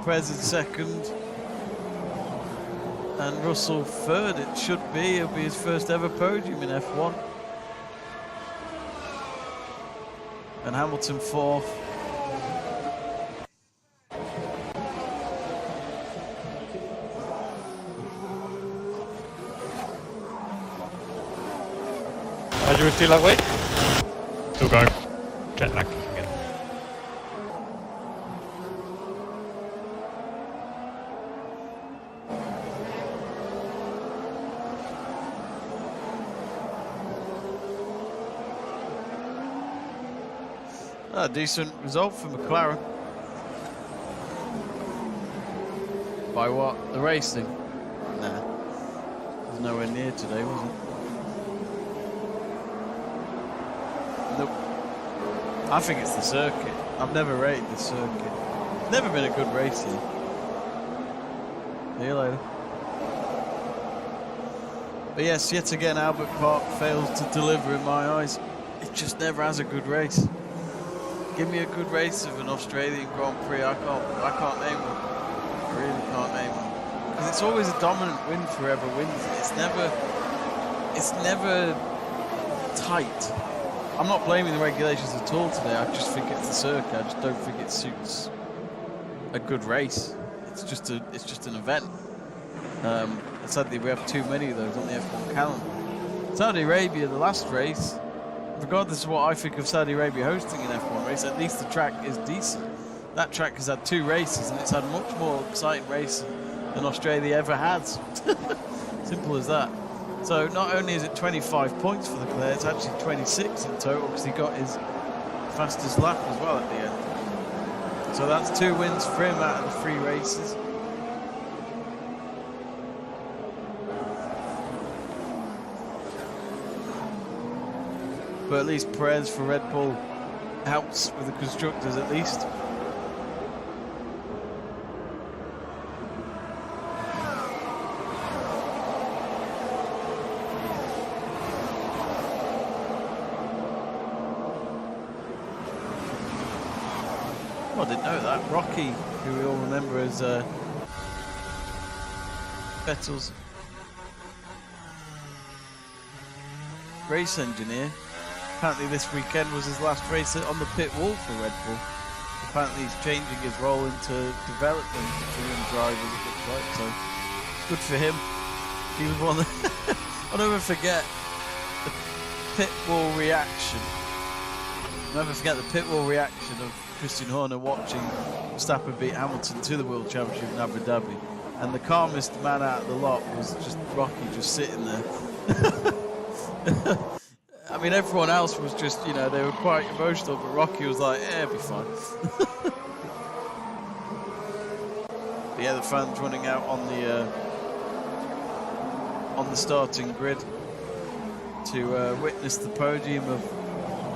Perez is second. And Russell third, it should be. It'll be his first ever podium in F1. And Hamilton fourth. Are you still awake? Still going. Jet lag again. A decent result for McLaren. By what? The racing? Nah. It was nowhere near today, was it? Nope. I think it's the circuit. I've never rated the circuit. It's never been a good race here. See you later. But yes, yet again, Albert Park fails to deliver in my eyes. It just never has a good race. Give me a good race of an Australian Grand Prix. I can't name one. I really can't name one. Because it's always a dominant win for whoever wins. It's never tight. I'm not blaming the regulations at all today. I just think it's the circuit. I just don't think it suits a good race. It's just an event. Sadly, we have too many of those on the F1 calendar. Saudi Arabia, the last race, regardless of what I think of Saudi Arabia hosting an F1 race, at least the track is decent. That track has had 2 races and it's had much more exciting racing than Australia ever has. Simple as that. So not only is it 25 points for Leclerc, it's actually 26 in total because he got his fastest lap as well at the end. So that's 2 wins for him out of the 3 races. But at least Perez for Red Bull helps with the constructors at least. Oh, I didn't know that. Rocky, who we all remember as Vettel's race engineer. Apparently this weekend was his last race on the pit wall for Red Bull. Apparently he's changing his role into development team driver, it looks like, so good for him. He was one that I'll never forget the pit wall reaction. I'll never forget the pit wall reaction of Christian Horner watching Verstappen beat Hamilton to the World Championship in Abu Dhabi. And the calmest man out of the lot was just Rocky just sitting there. I mean, everyone else was just, you know, they were quite emotional, but Rocky was like, yeah, it'll be fine. But yeah, the fans running out on the starting grid to witness the podium of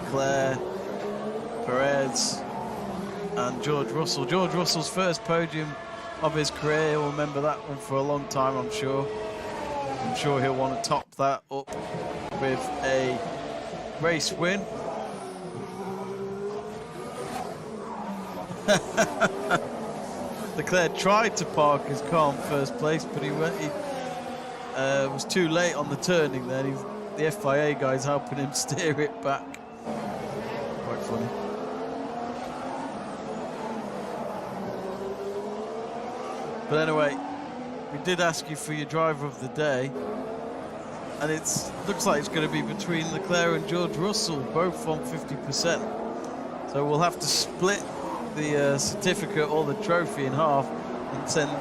Leclerc, Perez, and George Russell. George Russell's first podium of his career. He'll remember that one for a long time, I'm sure. I'm sure he'll want to top that up with a race win. Leclerc tried to park his car in first place, but he was too late on the turning then. The FIA guy's helping him steer it back. Quite funny. But anyway, we did ask you for your driver of the day. And it looks like it's going to be between Leclerc and George Russell, both on 50%. So we'll have to split the certificate or the trophy in half and send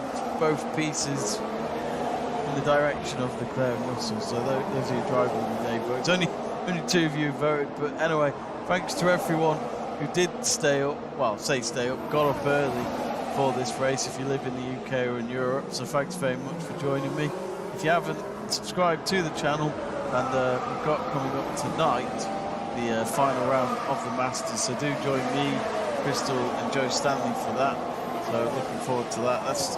both pieces in the direction of Leclerc and Russell. So those are your driver of the day votes. Only 2 of you voted, but anyway, thanks to everyone who did stay up. Well, say stay up, got up early for this race if you live in the UK or in Europe. So thanks very much for joining me. If you haven't, subscribe to the channel, and we've got coming up tonight the final round of the Masters, so do join me, Crystal and Joe Stanley for that. So looking forward to that. That's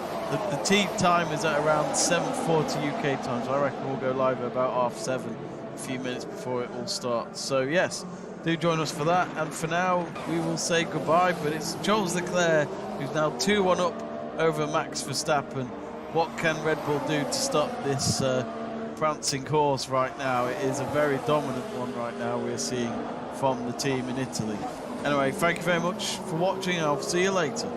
the team time is at around 7:40 UK time, so I reckon we'll go live at about 7:30, a few minutes before it all starts. So yes, do join us for that. And for now, we will say goodbye. But it's Charles Leclerc who's now 2-1 up over Max Verstappen. What can Red Bull do to stop this prancing horse right now? It is a very dominant one right now we're seeing from the team in Italy. Anyway, thank you very much for watching. I'll see you later.